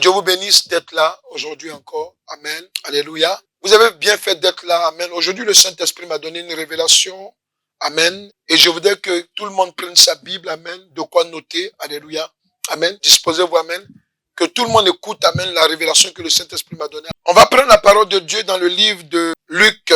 Dieu vous bénisse d'être là aujourd'hui encore. Amen. Alléluia. Vous avez bien fait d'être là. Amen. Aujourd'hui, le Saint-Esprit m'a donné une révélation. Amen. Et je voudrais que tout le monde prenne sa Bible. Amen. De quoi noter. Alléluia. Amen. Disposez-vous. Amen. Que tout le monde écoute. Amen. La révélation que le Saint-Esprit m'a donnée. On va prendre la parole de Dieu dans le livre de Luc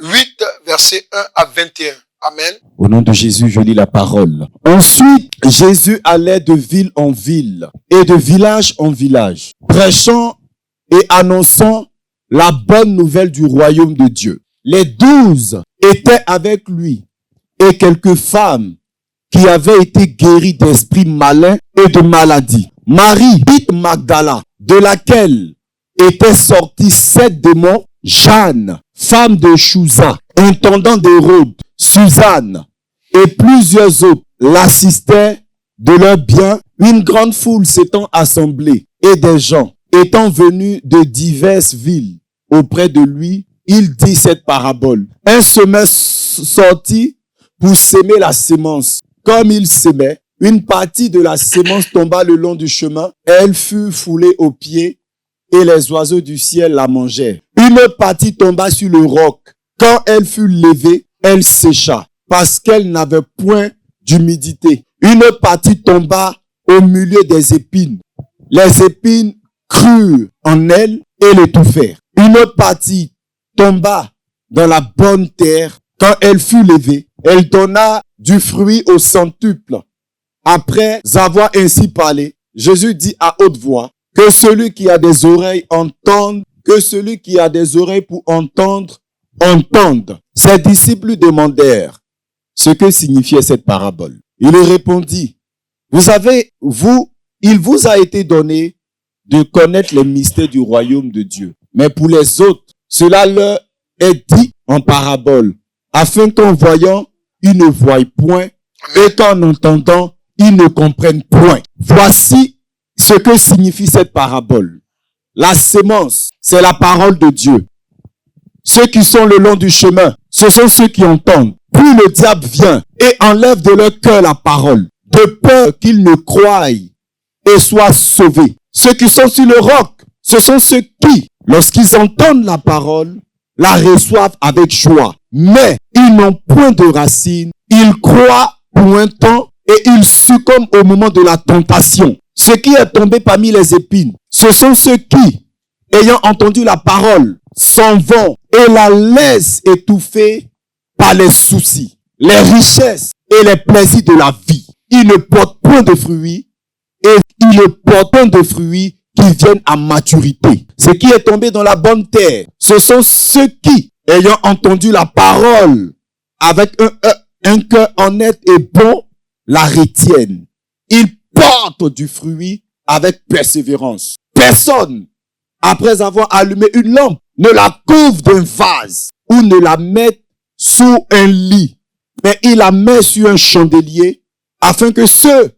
8, versets 1 à 21. Amen. Au nom de Jésus, je lis la parole. Ensuite, Jésus allait de ville en ville et de village en village, prêchant et annonçant la bonne nouvelle du royaume de Dieu. Les 12 étaient avec lui et quelques femmes qui avaient été guéries d'esprits malins et de maladies. Marie, dite Magdala, de laquelle étaient sortis 7 démons, Jeanne, femme de Chouza, intendant d'Hérode, Suzanne et plusieurs autres l'assistaient de leurs biens. Une grande foule s'étant assemblée et des gens étant venus de diverses villes auprès de lui, il dit cette parabole. Un semeur sortit pour s'aimer la sémence. Comme il s'aimait, une partie de la sémence tomba le long du chemin. Elle fut foulée aux pieds et les oiseaux du ciel la mangèrent. Une autre partie tomba sur le roc. Quand elle fut levée, elle sécha parce qu'elle n'avait point d'humidité. Une autre partie tomba au milieu des épines. Les épines crurent en elle et l'étouffèrent. Une autre partie tomba dans la bonne terre. Quand elle fut levée, elle donna du fruit au centuple. Après avoir ainsi parlé, Jésus dit à haute voix, que celui qui a des oreilles entende, que celui qui a des oreilles pour entendre, entende. Ses disciples lui demandèrent ce que signifiait cette parabole. Il répondit, il vous a été donné de connaître les mystères du royaume de Dieu. Mais pour les autres, cela leur est dit en parabole, afin qu'en voyant, ils ne voient point, et qu'en entendant, ils ne comprennent point. Voici ce que signifie cette parabole. La sémence, c'est la parole de Dieu. Ceux qui sont le long du chemin, ce sont ceux qui entendent. Puis le diable vient et enlève de leur cœur la parole, de peur qu'ils ne croient et soient sauvés. Ceux qui sont sur le roc, ce sont ceux qui, lorsqu'ils entendent la parole, la reçoivent avec joie. Mais ils n'ont point de racines, ils croient pour un temps et ils succombent au moment de la tentation. Ce qui est tombé parmi les épines, ce sont ceux qui, ayant entendu la parole, s'en vont et la laissent étouffer par les soucis, les richesses et les plaisirs de la vie. Ils ne portent point de fruits et ils ne portent point de fruits qui viennent à maturité. Ce qui est tombé dans la bonne terre, ce sont ceux qui, ayant entendu la parole avec un cœur honnête et bon, la retiennent. Ils portent du fruit avec persévérance. Personne, après avoir allumé une lampe, ne la couvre d'un vase ou ne la met sous un lit, mais il la met sur un chandelier afin que ceux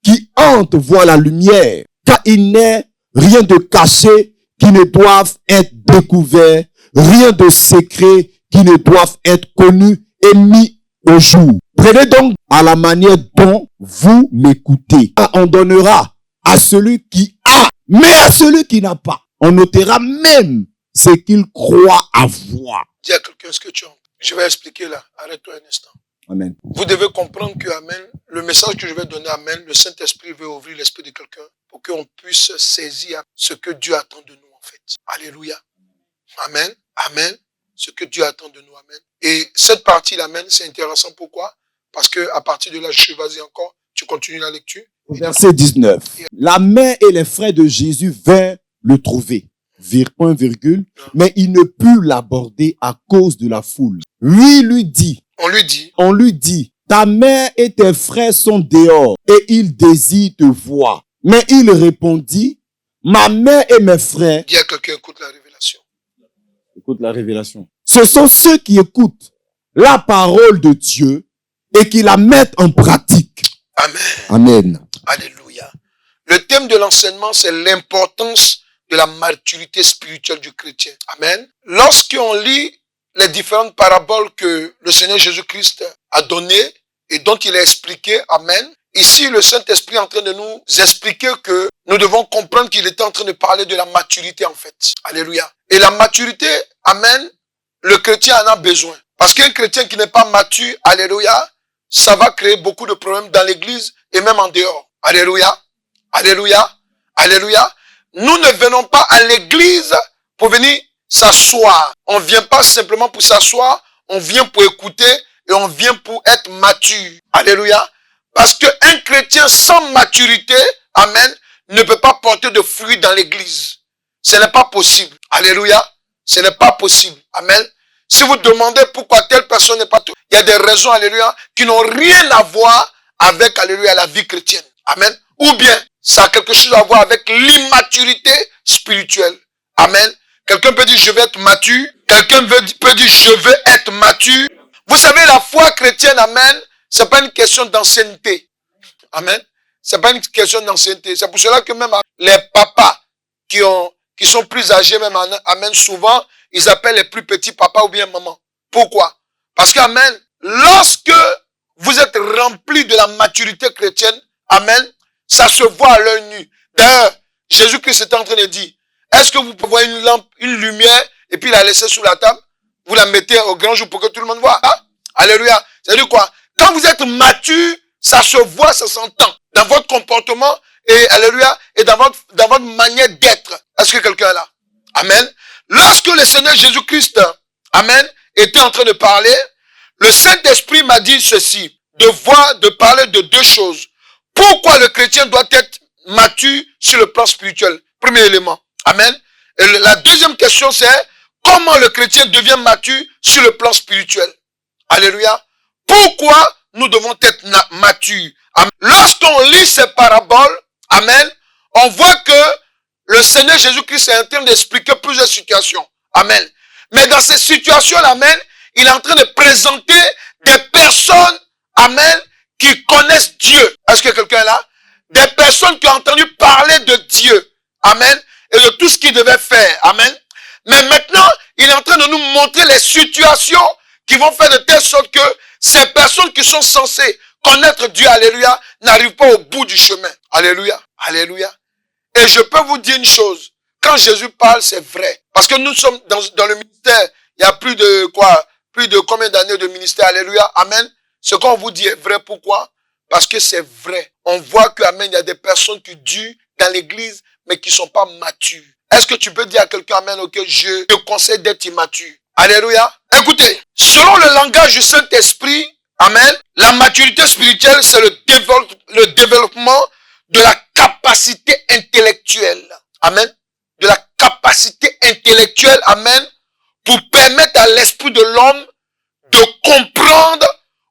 qui entrent voient la lumière, car il n'est rien de caché qui ne doive être découvert, rien de secret qui ne doive être connu et mis au jour. Prenez donc à la manière dont vous m'écoutez. On donnera à celui qui a, mais à celui qui n'a pas, on notera même ce qu'il croit avoir. Dis à quelqu'un ce que tu as. Je vais expliquer là. Arrête-toi un instant. Amen. Vous devez comprendre que, amen, le message que je vais donner, amen, le Saint-Esprit veut ouvrir l'esprit de quelqu'un pour qu'on puisse saisir ce que Dieu attend de nous, en fait. Alléluia. Amen. Amen. Ce que Dieu attend de nous, amen. Et cette partie-là, amen, c'est intéressant. Pourquoi? Parce que à partir de là, je suis vas-y encore, tu continues la lecture. Verset 19. La mère et les frères de Jésus vinrent le trouver. Point virgule, mais il ne put l'aborder à cause de la foule. On lui dit, ta mère et tes frères sont dehors et ils désirent te voir. Mais il répondit, ma mère et mes frères. Dis à quelqu'un, écoute la révélation. Écoute la révélation. Ce sont ceux qui écoutent la parole de Dieu et qui la mettent en pratique. Amen. Amen. Alléluia. Le thème de l'enseignement, c'est l'importance de la maturité spirituelle du chrétien. Amen. Lorsqu'on lit les différentes paraboles que le Seigneur Jésus-Christ a données et dont il a expliqué, amen, ici, le Saint-Esprit est en train de nous expliquer que nous devons comprendre qu'il était en train de parler de la maturité, en fait. Alléluia. Et la maturité, amen, le chrétien en a besoin. Parce qu'un chrétien qui n'est pas mature, alléluia, ça va créer beaucoup de problèmes dans l'église et même en dehors. Alléluia. Alléluia. Alléluia. Nous ne venons pas à l'église pour venir s'asseoir. On ne vient pas simplement pour s'asseoir, on vient pour écouter et on vient pour être mature. Alléluia. Parce qu'un chrétien sans maturité, amen, ne peut pas porter de fruits dans l'église. Ce n'est pas possible. Alléluia. Ce n'est pas possible. Amen. Si vous demandez pourquoi telle personne n'est pas tout, il y a des raisons, alléluia, qui n'ont rien à voir avec, alléluia, la vie chrétienne. Amen. Ou bien, ça a quelque chose à voir avec l'immaturité spirituelle. Amen. Quelqu'un peut dire, je vais être mature. Quelqu'un peut dire, je veux être mature. Vous savez, la foi chrétienne, amen, c'est pas une question d'ancienneté. Amen. C'est pas une question d'ancienneté. C'est pour cela que même les papas qui sont plus âgés, même, amen, souvent, ils appellent les plus petits papas ou bien maman. Pourquoi? Parce qu'amen, lorsque vous êtes rempli de la maturité chrétienne, amen, ça se voit à l'œil nu. D'ailleurs, Jésus-Christ était en train de dire, est-ce que vous pouvez voir une lampe, une lumière, et puis la laisser sous la table? Vous la mettez au grand jour pour que tout le monde voit. Hein? Alléluia. C'est-à-dire quoi? Quand vous êtes mature, ça se voit, ça s'entend. Dans votre comportement, et alléluia, et dans votre manière d'être. Est-ce que quelqu'un est là? Amen. Lorsque le Seigneur Jésus-Christ, amen, était en train de parler, le Saint-Esprit m'a dit ceci, de parler de deux choses. Pourquoi le chrétien doit être mature sur le plan spirituel? Premier élément. Amen. Et la deuxième question, c'est comment le chrétien devient mature sur le plan spirituel? Alléluia. Pourquoi nous devons être matures? Lorsqu'on lit ces paraboles, amen, on voit que le Seigneur Jésus-Christ est en train d'expliquer plusieurs situations. Amen. Mais dans ces situations, amen, il est en train de présenter des personnes, amen, qui connaissent Dieu. Est-ce que quelqu'un est là? Des personnes qui ont entendu parler de Dieu. Amen. Et de tout ce qu'il devait faire. Amen. Mais maintenant, il est en train de nous montrer les situations qui vont faire de telle sorte que ces personnes qui sont censées connaître Dieu, alléluia, n'arrivent pas au bout du chemin. Alléluia. Alléluia. Et je peux vous dire une chose. Quand Jésus parle, c'est vrai. Parce que nous sommes dans le ministère. Il y a plus de combien d'années de ministère. Alléluia. Amen. Ce qu'on vous dit est vrai. Pourquoi? Parce que c'est vrai. On voit que, amen, il y a des personnes qui durent dans l'église, mais qui ne sont pas matures. Est-ce que tu peux dire à quelqu'un, amen, ok, je te conseille d'être immature? Alléluia. Écoutez, selon le langage du Saint-Esprit, amen, la maturité spirituelle, c'est le développement de la capacité intellectuelle. Amen. De la capacité intellectuelle, amen, pour permettre à l'esprit de l'homme de comprendre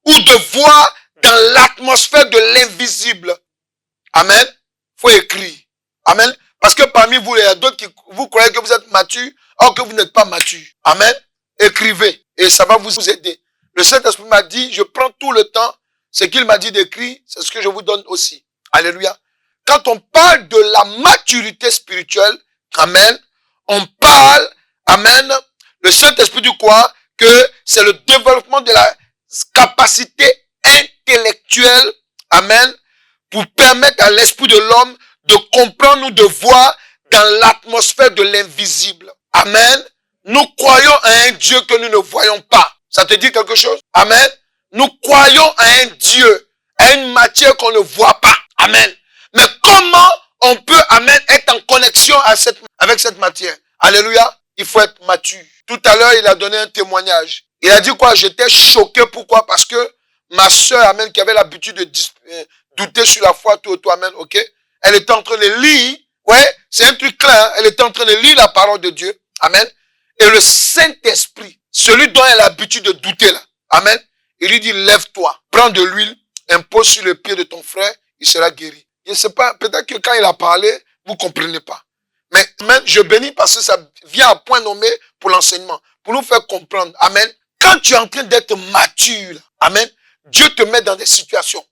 ou de voir dans l'atmosphère de l'invisible. Amen. Faut écrire. Amen. Parce que parmi vous, il y a d'autres qui vous croyez que vous êtes mature, or que vous n'êtes pas mature. Amen. Écrivez. Et ça va vous aider. Le Saint-Esprit m'a dit, je prends tout le temps. Ce qu'il m'a dit d'écrire, c'est ce que je vous donne aussi. Alléluia. Quand on parle de la maturité spirituelle, amen, on parle, amen, le Saint-Esprit dit quoi? Que c'est le développement de la capacité intellectuelle, amen, pour permettre à l'esprit de l'homme de comprendre ou de voir dans l'atmosphère de l'invisible. Amen. Nous croyons à un Dieu que nous ne voyons pas. Ça te dit quelque chose? Amen. Nous croyons à un Dieu, à une matière qu'on ne voit pas. Amen. Mais comment on peut, amen, être en connexion avec cette matière? Alléluia. Il faut être mature. Tout à l'heure, il a donné un témoignage. Il a dit quoi? J'étais choqué. Pourquoi? Parce que ma sœur, amen, qui avait l'habitude de douter sur la foi, tout, amen, ok? Elle était en train de lire. Ouais, c'est un truc clair. Hein? Elle était en train de lire la parole de Dieu. Amen. Et le Saint-Esprit, celui dont elle a l'habitude de douter là. Amen. Il lui dit, lève-toi, prends de l'huile, impose sur le pied de ton frère, il sera guéri. Je ne sais pas, peut-être que quand il a parlé, vous ne comprenez pas. Mais amen, je bénis parce que ça vient à point nommé pour l'enseignement, pour nous faire comprendre. Amen. Quand tu es en train d'être mature, amen, Dieu te met dans des situations.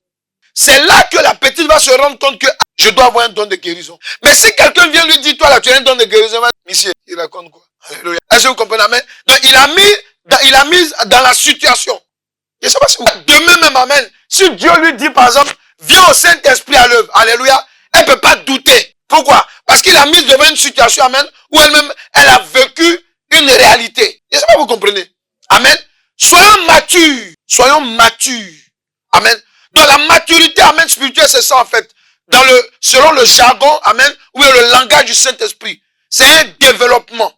C'est là que la petite va se rendre compte que je dois avoir un don de guérison. Mais si quelqu'un vient lui dire, toi là, tu as un don de guérison, monsieur, il raconte quoi? Alléluia. Est-ce que vous comprenez? Amen. Donc, il a mis dans la situation. Je ne sais pas si vous... Demain même, amen. Si Dieu lui dit, par exemple, vient au Saint-Esprit à l'œuvre, alléluia, elle ne peut pas douter. Pourquoi? Parce qu'il a mis devant une situation, amen, où elle-même, elle a vécu une réalité. Est-ce que vous comprenez? Amen. Soyons matures. Soyons matures. Amen. Dans la maturité, amen, spirituelle, c'est ça en fait. Selon le jargon, amen, ou le langage du Saint-Esprit. C'est un développement.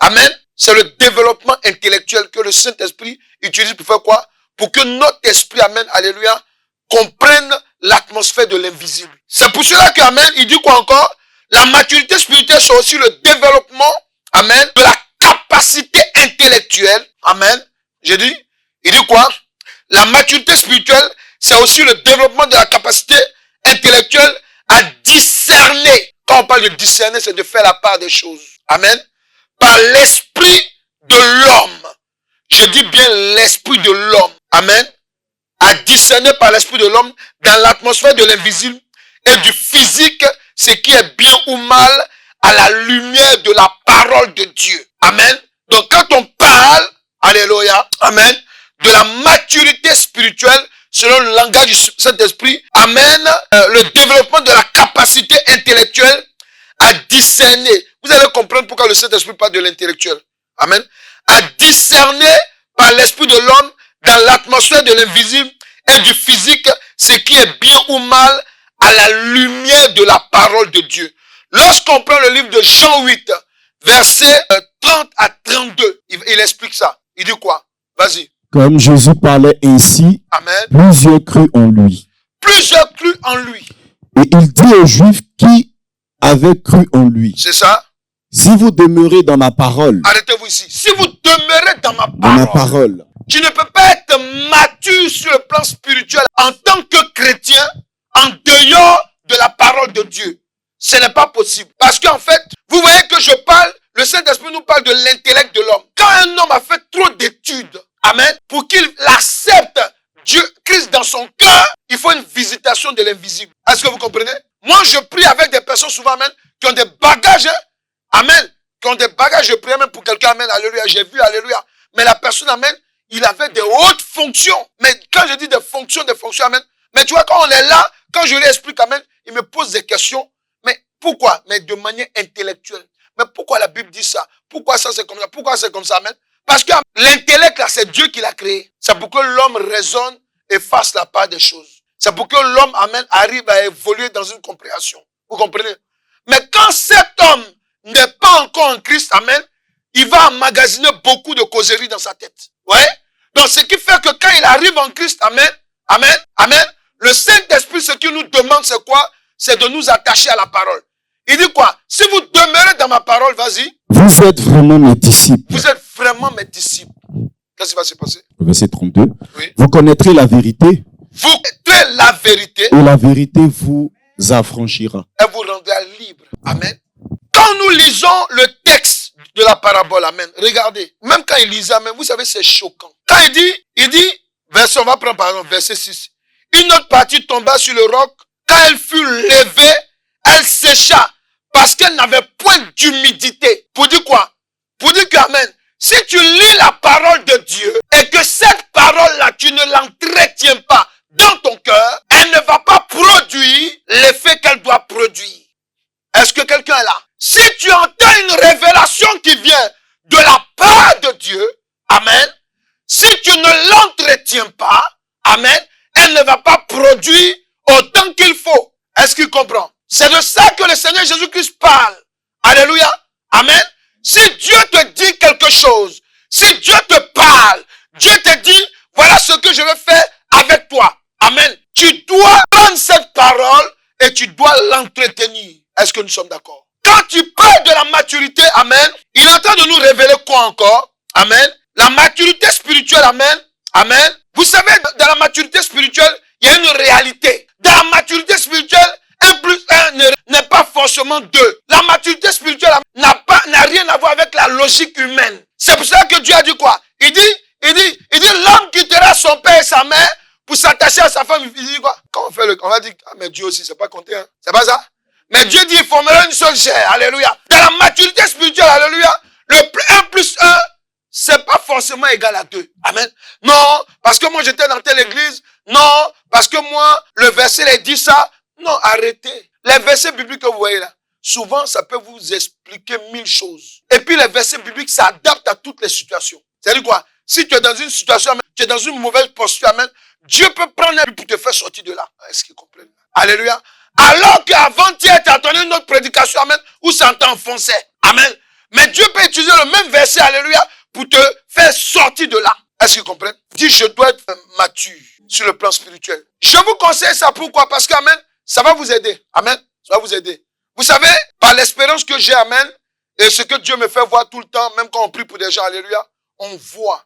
Amen. C'est le développement intellectuel que le Saint-Esprit utilise pour faire quoi? Pour que notre esprit, amen, alléluia, comprenne l'atmosphère de l'invisible. C'est pour cela que, amen, il dit quoi encore? La maturité spirituelle, c'est aussi le développement, amen, de la capacité intellectuelle. Amen. J'ai dit, il dit quoi? La maturité spirituelle, c'est aussi le développement de la capacité intellectuelle à discerner. Quand on parle de discerner, c'est de faire la part des choses. Amen. Par l'esprit de l'homme. Je dis bien l'esprit de l'homme. Amen. À discerner par l'esprit de l'homme dans l'atmosphère de l'invisible et du physique, ce qui est bien ou mal à la lumière de la parole de Dieu. Amen. Donc quand on parle, alléluia, amen, de la maturité spirituelle, selon le langage du Saint-Esprit, amène le développement de la capacité intellectuelle à discerner. Vous allez comprendre pourquoi le Saint-Esprit parle de l'intellectuel. Amen. À discerner par l'esprit de l'homme dans l'atmosphère de l'invisible et du physique, ce qui est bien ou mal à la lumière de la parole de Dieu. Lorsqu'on prend le livre de Jean 8, versets 30 à 32, il explique ça. Il dit quoi? Vas-y. Comme Jésus parlait ainsi, amen, plusieurs crurent en lui. Plusieurs crurent en lui. Et il dit aux Juifs qui avaient cru en lui. C'est ça. Si vous demeurez dans ma parole. Arrêtez-vous ici. Si vous demeurez dans ma parole. Tu ne peux pas être mature sur le plan spirituel en tant que chrétien en dehors de la parole de Dieu. Ce n'est pas possible. Parce qu'en fait, vous voyez que je parle, le Saint-Esprit nous parle de l'intellect de l'homme. Quand un homme a fait trop d'études, amen, pour qu'il accepte Dieu, Christ dans son cœur, il faut une visitation de l'invisible. Est-ce que vous comprenez? Moi, je prie avec des personnes souvent, amen, qui ont des bagages, hein, amen, qui ont des bagages, je prie même pour quelqu'un, amen, alléluia, j'ai vu, alléluia. Mais la personne, amen, il avait des hautes fonctions. Mais quand je dis des fonctions, amen, mais tu vois, quand on est là, quand je lui explique, amen, il me pose des questions. Mais pourquoi? Mais de manière intellectuelle. Mais pourquoi la Bible dit ça? Pourquoi ça c'est comme ça? Pourquoi c'est comme ça, amen? Parce que l'intellect, là, c'est Dieu qui l'a créé. C'est pour que l'homme raisonne et fasse la part des choses. C'est pour que l'homme, amen, arrive à évoluer dans une compréhension. Vous comprenez? Mais quand cet homme n'est pas encore en Christ, amen, il va emmagasiner beaucoup de causeries dans sa tête. Ouais? Donc, ce qui fait que quand il arrive en Christ, amen, amen, amen, le Saint-Esprit, ce qu'il nous demande, c'est quoi? C'est de nous attacher à la parole. Il dit quoi? Si vous demeurez dans ma parole, vas-y. Vous êtes vraiment mes disciples. Vous êtes vraiment mes disciples. Qu'est-ce qui va se passer? Verset 32. Oui. Vous connaîtrez la vérité. Vous connaîtrez la vérité. Et la vérité vous affranchira. Et vous rendra libre. Amen. Quand nous lisons le texte de la parabole, amen, regardez, même quand il lisait, amen, vous savez, c'est choquant. Quand il dit, verset, on va prendre par exemple, verset 6. Une autre partie tomba sur le roc. Quand elle fut levée, elle sécha parce qu'elle n'avait point d'humidité. Pour dire quoi? Pour dire que, amen, si tu lis la parole de Dieu et que cette parole-là, tu ne l'entretiens pas dans ton cœur, elle ne va pas produire l'effet qu'elle doit produire. Est-ce que quelqu'un est là? Si tu entends une révélation qui vient de la part de Dieu, amen, si tu ne l'entretiens pas, amen, elle ne va pas produire autant qu'il faut. Est-ce qu'il comprend? C'est de ça que le Seigneur Jésus-Christ parle. Alléluia. Amen. Si Dieu te dit quelque chose, si Dieu te parle, Dieu te dit, voilà ce que je vais faire avec toi. Amen. Tu dois prendre cette parole et tu dois l'entretenir. Est-ce que nous sommes d'accord? Quand tu parles de la maturité, amen, il est en train de nous révéler quoi encore? Amen. La maturité spirituelle, amen. Amen. Vous savez, dans la maturité spirituelle, il y a une réalité. Dans la maturité spirituelle, 1 plus 1 n'est pas forcément 2. La maturité spirituelle n'a rien à voir avec la logique humaine. C'est pour ça que Dieu a dit quoi? Il dit, l'homme quittera son père et sa mère pour s'attacher à sa femme. Il dit quoi? Quand on va dire, ah mais Dieu aussi, c'est pas compté, hein. C'est pas ça? Mais Dieu dit, il formera une seule chair. Alléluia. Dans la maturité spirituelle, alléluia, le 1 plus 1, c'est pas forcément égal à 2. Amen. Non, parce que moi j'étais dans telle église, Non, parce que moi, le verset il dit ça. Non, arrêtez. Les versets bibliques que vous voyez là, souvent, ça peut vous expliquer 1000 choses. Et puis, les versets bibliques s'adaptent à toutes les situations. C'est-à-dire quoi? Si tu es dans une situation, tu es dans une mauvaise posture, amen, Dieu peut prendre un pour te faire sortir de là. Est-ce qu'ils comprennent? Alléluia. Alors qu'avant-hier, tu as entendu une autre prédication, amen, où ça t'enfonçait. Amen. Mais Dieu peut utiliser le même verset, alléluia, pour te faire sortir de là. Est-ce qu'ils comprennent? Dis, je dois être mature sur le plan spirituel. Je vous conseille ça, pourquoi? Parce que, amen, ça va vous aider. Amen. Ça va vous aider. Vous savez, par l'expérience que j'ai, amen, et ce que Dieu me fait voir tout le temps, même quand on prie pour des gens, alléluia, on voit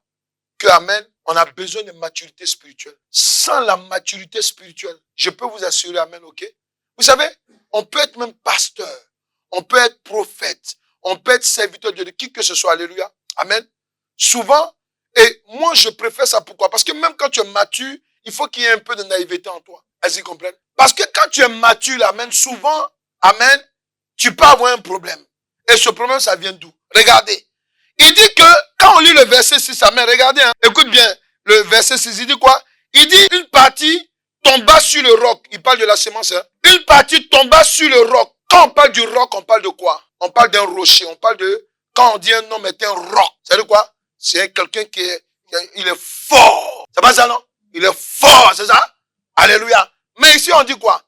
que, amen, on a besoin de maturité spirituelle. Sans la maturité spirituelle, je peux vous assurer, amen, ok? Vous savez, on peut être même pasteur, on peut être prophète, on peut être serviteur de Dieu, qui que ce soit, alléluia, amen. Souvent, et moi je préfère ça, pourquoi? Parce que même quand tu es mature, il faut qu'il y ait un peu de naïveté en toi. Est-ce qu'ils comprennent? Parce que quand tu es mature, amen, souvent, amen, tu peux avoir un problème. Et ce problème, ça vient d'où? Regardez. Il dit que, quand on lit le verset 6, amen, regardez, hein, écoute bien, le verset 6, il dit quoi? Il dit, une partie tomba sur le roc. Il parle de la semence, hein. Une partie tomba sur le roc. Quand on parle du roc, on parle de quoi? On parle d'un rocher, on parle de, quand on dit un homme est un roc, c'est de quoi? C'est quelqu'un il est fort. C'est pas ça, non? Il est fort, c'est ça? Alléluia. Mais ici, on dit quoi?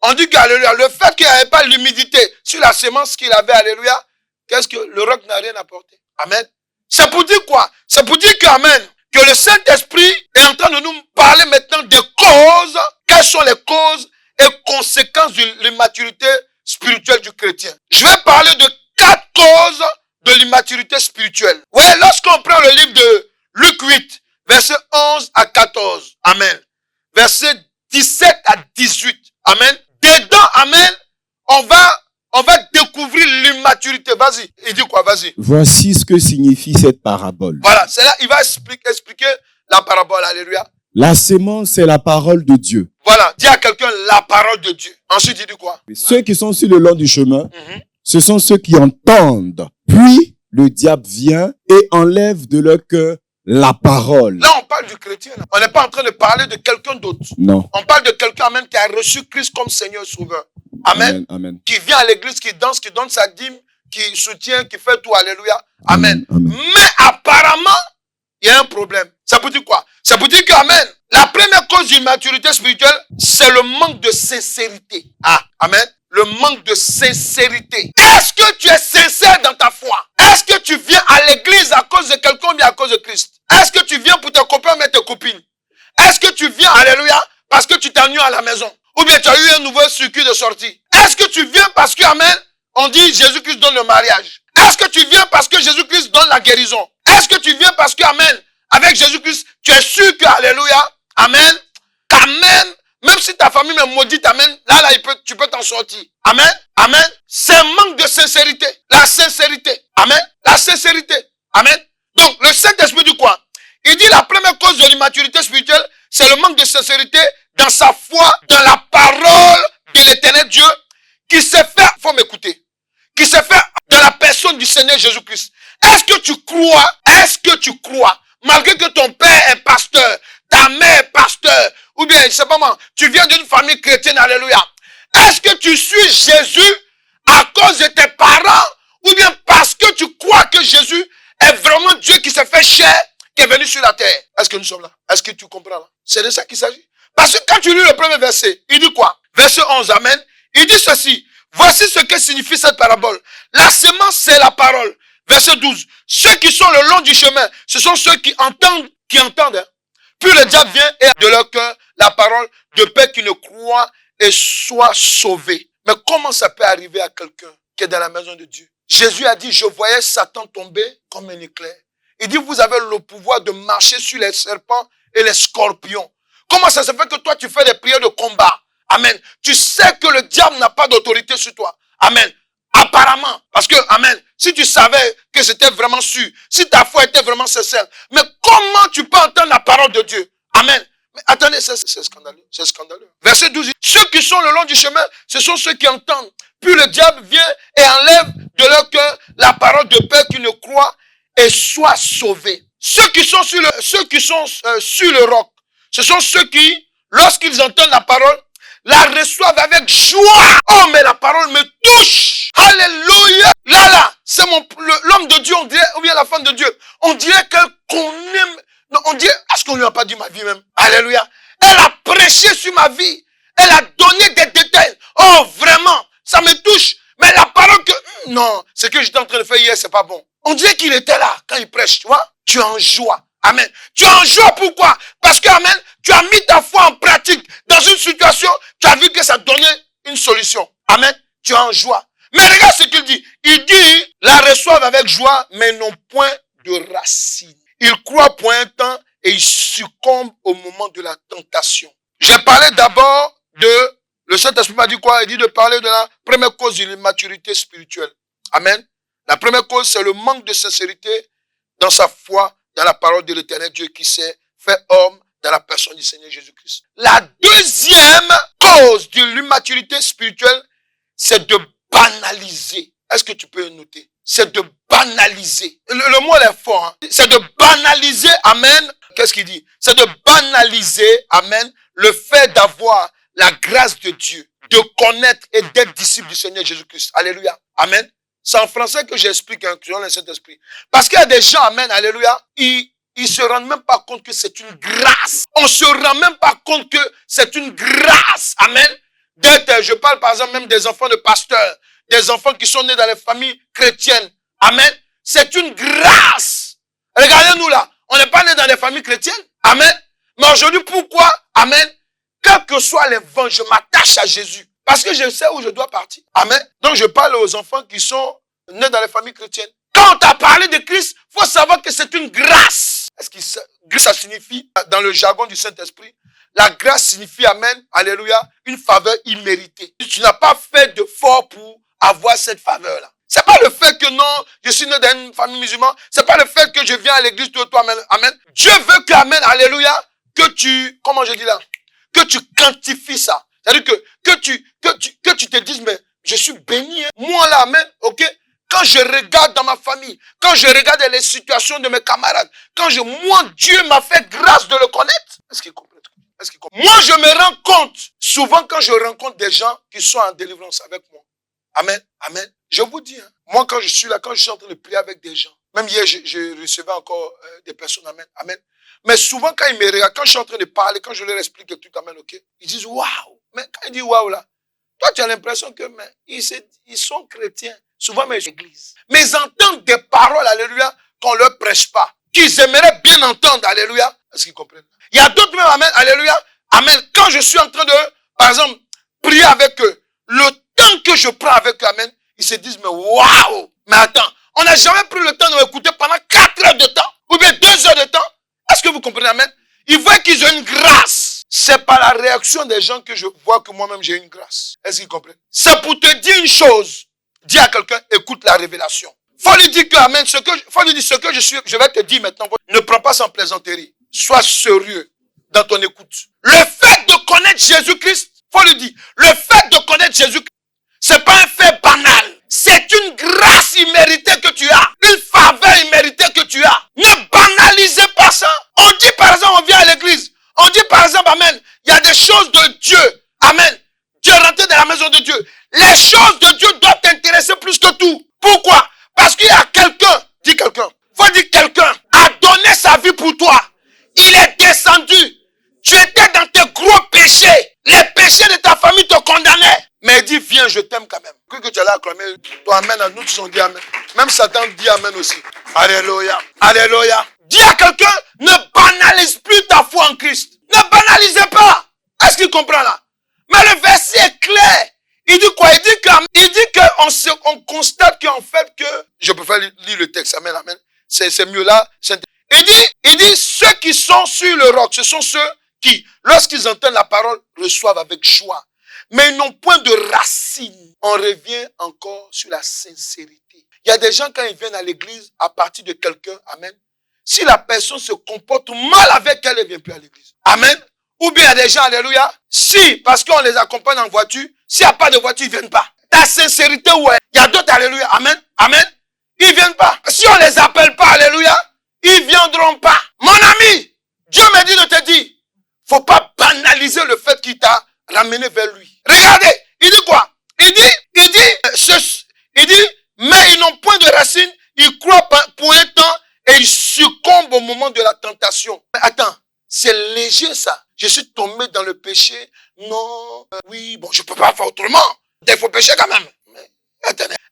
On dit qu'alléluia, le fait qu'il n'y avait pas l'humidité sur la semence qu'il avait, alléluia, qu'est-ce que le roc n'a rien apporté? Amen. C'est pour dire quoi? C'est pour dire que, amen, que le Saint-Esprit est en train de nous parler maintenant des causes. Quelles sont les causes et conséquences de l'immaturité spirituelle du chrétien? Je vais parler de 4 causes de l'immaturité spirituelle. Oui, lorsqu'on prend le livre de Luc 8, verset 11 à 14, amen. Verset 17 à 18, amen. Dedans, amen, on va découvrir l'immaturité. Vas-y, il dit quoi? Vas-y. Voici ce que signifie cette parabole. Voilà, c'est là, il va expliquer la parabole, alléluia. La sémence, c'est la parole de Dieu. Voilà, dis à quelqu'un la parole de Dieu. Ensuite, il dit quoi? Ceux qui sont sur le long du chemin, ce sont ceux qui entendent. Puis, le diable vient et enlève de leur cœur la parole. Là, on parle du chrétien. Là. On n'est pas en train de parler de quelqu'un d'autre. Non. On parle de quelqu'un même qui a reçu Christ comme Seigneur Sauveur. Amen. Amen. Amen. Qui vient à l'église, qui danse, qui donne sa dîme, qui soutient, qui fait tout. Alléluia. Amen. Amen. Mais apparemment, il y a un problème. Ça veut dire quoi? Ça veut dire que, amen, la première cause d'immaturité spirituelle, c'est le manque de sincérité. Ah, amen. Le manque de sincérité. Est-ce que tu es sincère dans ta foi? Est-ce que tu viens à l'église à cause de quelqu'un ou bien à cause de Christ? Est-ce que tu viens pour tes copains mais tes copines? Est-ce que tu viens, alléluia, parce que tu t'ennuies à la maison? Ou bien tu as eu un nouveau circuit de sortie? Est-ce que tu viens parce que, amen, on dit Jésus-Christ donne le mariage? Est-ce que tu viens parce que Jésus-Christ donne la guérison? Est-ce que tu viens parce que, amen, avec Jésus-Christ, tu es sûr que, alléluia, amen, qu'amen, même si ta famille me maudite, amen, là, tu peux t'en sortir. Amen, amen. C'est un manque de sincérité. La sincérité. Amen. La sincérité. Amen. Donc, le Saint-Esprit dit quoi? Il dit la première cause de l'immaturité spirituelle, c'est le manque de sincérité dans sa foi, dans la parole de l'éternel Dieu, qui s'est fait, faut m'écouter, qui s'est fait dans la personne du Seigneur Jésus-Christ. Est-ce que tu crois, malgré que ton père est pasteur, ta mère est pasteur, ou bien, je sais pas moi, tu viens d'une famille chrétienne, alléluia. Est-ce que tu suis Jésus à cause de tes parents, ou bien parce que tu crois que Jésus est vraiment Dieu qui s'est fait chair, qui est venu sur la terre? Est-ce que nous sommes là? Est-ce que tu comprends là? C'est de ça qu'il s'agit. Parce que quand tu lis le premier verset, il dit quoi? Verset 11, amen. Il dit ceci. Voici ce que signifie cette parabole. La semence, c'est la parole. Verset 12. Ceux qui sont le long du chemin, ce sont ceux qui entendent. Hein. Puis le diable vient et de leur cœur la parole de paix qui ne croient et soient sauvés. Mais comment ça peut arriver à quelqu'un qui est dans la maison de Dieu? Jésus a dit, je voyais Satan tomber comme un éclair. Il dit, vous avez le pouvoir de marcher sur les serpents et les scorpions. Comment ça se fait que toi, tu fais des prières de combat? Amen. Tu sais que le diable n'a pas d'autorité sur toi. Amen. Apparemment. Parce que, amen, si tu savais que c'était vraiment sûr, si ta foi était vraiment sincère, mais comment tu peux entendre la parole de Dieu? Amen. Mais attendez, c'est scandaleux. C'est scandaleux. Verset 12. Ceux qui sont le long du chemin, ce sont ceux qui entendent. Puis le diable vient et enlève de leur cœur la parole de paix qui ne croient et soient sauvés. Ceux qui sont sur le roc, ce sont ceux qui, lorsqu'ils entendent la parole, la reçoivent avec joie. Oh, mais la parole me touche. Alléluia. Là, c'est l'homme de Dieu, on dirait, ou bien la femme de Dieu. On dirait qu'on aime. Non, on dirait, est-ce qu'on lui a pas dit ma vie même? Alléluia. Elle a prêché sur ma vie. Elle a donné des détails. Oh, vraiment, ça me touche. Mais la parole que, non, ce que j'étais en train de faire hier, c'est pas bon. On dirait qu'il était là quand il prêche, tu vois. Tu es en joie. Amen. Tu es en joie, pourquoi? Parce que, amen, tu as mis ta foi en pratique. Dans une situation, tu as vu que ça donnait une solution. Amen. Tu es en joie. Mais regarde ce qu'il dit. Il dit, la reçoivent avec joie, mais n'ont point de racine. Ils croient pour un temps et ils succombent au moment de la tentation. J'ai parlé d'abord de, le Saint-Esprit m'a dit quoi? Il dit de parler de la première cause de l'immaturité spirituelle. Amen. La première cause, c'est le manque de sincérité dans sa foi, dans la parole de l'Éternel Dieu qui s'est fait homme dans la personne du Seigneur Jésus-Christ. La deuxième cause de l'immaturité spirituelle, c'est de banaliser. Est-ce que tu peux noter? C'est de banaliser. Le mot est fort. Hein? C'est de banaliser, amen. Qu'est-ce qu'il dit? C'est de banaliser, amen, le fait d'avoir la grâce de Dieu, de connaître et d'être disciple du Seigneur Jésus-Christ. Alléluia. Amen. C'est en français que j'explique, hein, selon le Saint-Esprit. Parce qu'il y a des gens, amen, alléluia, ils se rendent même pas compte que c'est une grâce. On se rend même pas compte que c'est une grâce. Amen. Je parle par exemple même des enfants de pasteurs, des enfants qui sont nés dans les familles chrétiennes. Amen. C'est une grâce. Regardez-nous là. On n'est pas nés dans les familles chrétiennes. Amen. Mais aujourd'hui, pourquoi? Amen. Quel que soit les vents, je m'attache à Jésus. Parce que je sais où je dois partir. Amen. Donc je parle aux enfants qui sont nés dans les familles chrétiennes. Quand on t'a parlé de Christ, il faut savoir que c'est une grâce. Est-ce que grâce, ça signifie, dans le jargon du Saint-Esprit, la grâce signifie, amen, alléluia, une faveur imméritée. Tu n'as pas fait d'effort pour avoir cette faveur-là. C'est pas le fait que non, je suis né dans une famille musulmane. C'est pas le fait que je viens à l'église de toi, amen, amen. Dieu veut que, amen, alléluia, que tu, comment je dis là, que tu quantifies ça. C'est-à-dire que tu te dises, mais je suis béni, hein. Moi là, amen, ok. Quand je regarde dans ma famille, quand je regarde les situations de mes camarades, moi, Dieu m'a fait grâce de le connaître. Est-ce qu'il comprend? Moi, je me rends compte, souvent quand je rencontre des gens qui sont en délivrance avec moi. Amen, amen. Je vous dis, hein, moi quand je suis là, quand je suis en train de prier avec des gens, même hier, je recevais encore des personnes, amen, amen. Mais souvent quand ils me regardent, quand je suis en train de parler, quand je leur explique tout, amen, ok, ils disent waouh. Mais quand ils disent waouh là, toi tu as l'impression que ils sont chrétiens, souvent mais l'église. Mais ils entendent des paroles, alléluia, qu'on leur prêche pas, qu'ils aimeraient bien entendre, alléluia. Est-ce qu'ils comprennent? Il y a d'autres même, amen, alléluia, amen. Quand je suis en train de, par exemple, prier avec eux, le temps que je prends avec eux, amen, ils se disent, mais waouh! Mais attends, on n'a jamais pris le temps de m'écouter pendant 4 heures de temps, ou bien 2 heures de temps. Est-ce que vous comprenez, amen? Ils voient qu'ils ont une grâce. C'est par la réaction des gens que je vois que moi-même j'ai une grâce. Est-ce qu'ils comprennent? C'est pour te dire une chose. Dis à quelqu'un, écoute la révélation. Faut lui dire que, amen, faut lui dire ce que je vais te dire maintenant. Ne prends pas sans plaisanterie. Sois sérieux dans ton écoute. Le fait de connaître Jésus-Christ, faut lui dire, le fait de connaître Jésus-Christ, c'est pas un fait banal. C'est une grâce imméritée que tu as. Une faveur imméritée que tu as. Ne banalisez pas ça. On dit par exemple, on vient à l'église. On dit par exemple, amen, il y a des choses de Dieu. Amen. Dieu est rentré dans la maison de Dieu. Les choses de Dieu doivent t'intéresser plus que tout. Pourquoi? Parce qu'il y a quelqu'un, dis quelqu'un, faut dire quelqu'un a donné sa vie pour toi. Il est descendu. Tu étais dans tes gros péchés. Les péchés de ta famille te condamnaient. Mais il dit, viens, je t'aime quand même. Que tu allais acclamer, toi, amen, à nous tous on dit amen. Même Satan dit amen aussi. Alléluia. Alléluia. Dis à quelqu'un, ne banalise plus ta foi en Christ. Ne banalisez pas. Est-ce qu'il comprend là? Mais le verset est clair. Il dit quoi? Il dit qu'on constate qu'en fait que, je préfère lire le texte, amen, amen. C'est mieux là. Il dit, ceux qui sont sur le roc, ce sont ceux qui, lorsqu'ils entendent la parole, reçoivent avec joie. Mais ils n'ont point de racines. On revient encore sur la sincérité. Il y a des gens, quand ils viennent à l'église, à partir de quelqu'un, amen, si la personne se comporte mal avec elle, elle ne vient plus à l'église. Amen. Ou bien il y a des gens, alléluia, si, parce qu'on les accompagne en voiture, s'il n'y a pas de voiture, ils ne viennent pas. Ta sincérité, ouais. Il y a d'autres, alléluia, amen, amen, ils ne viennent pas. Si on ne les appelle pas, alléluia, ils ne viendront pas. Mon ami, Dieu me dit de te dire, Faut pas banaliser le fait qu'il t'a ramené vers lui. Regardez, il dit quoi? Il dit, mais ils n'ont point de racines, ils croient pour un temps et ils succombent au moment de la tentation. Mais attends, c'est léger ça. Je suis tombé dans le péché. Non, oui, bon, je peux pas faire autrement. Il faut pécher quand même. Mais,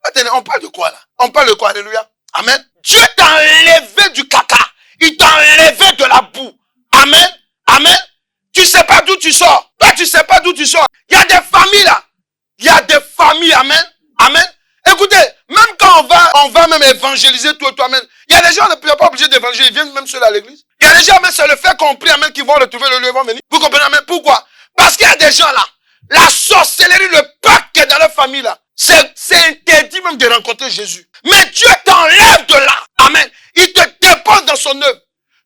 attendez, on parle de quoi là? On parle de quoi? Alléluia. Amen. Dieu t'a enlevé du caca. Il t'a enlevé de la boue. Amen. Amen. Tu sais pas d'où tu sors. Toi, tu sais pas d'où tu sors. Il y a des familles là. Il y a des familles. Amen. Amen. Écoutez, même quand on va même évangéliser toi-même. Il y a des gens, qui ne sont pas obligés d'évangéliser. Ils viennent même seuls à l'église. Il y a des gens, mais c'est le fait qu'on prie, amen, qui vont retrouver le lieu, vont venir. Vous comprenez, amen? Pourquoi? Parce qu'il y a des gens là. La sorcellerie, le pacte qui est dans leur famille là. C'est interdit même de rencontrer Jésus. Mais Dieu t'enlève de là. Amen. Il te dépose dans son œuvre.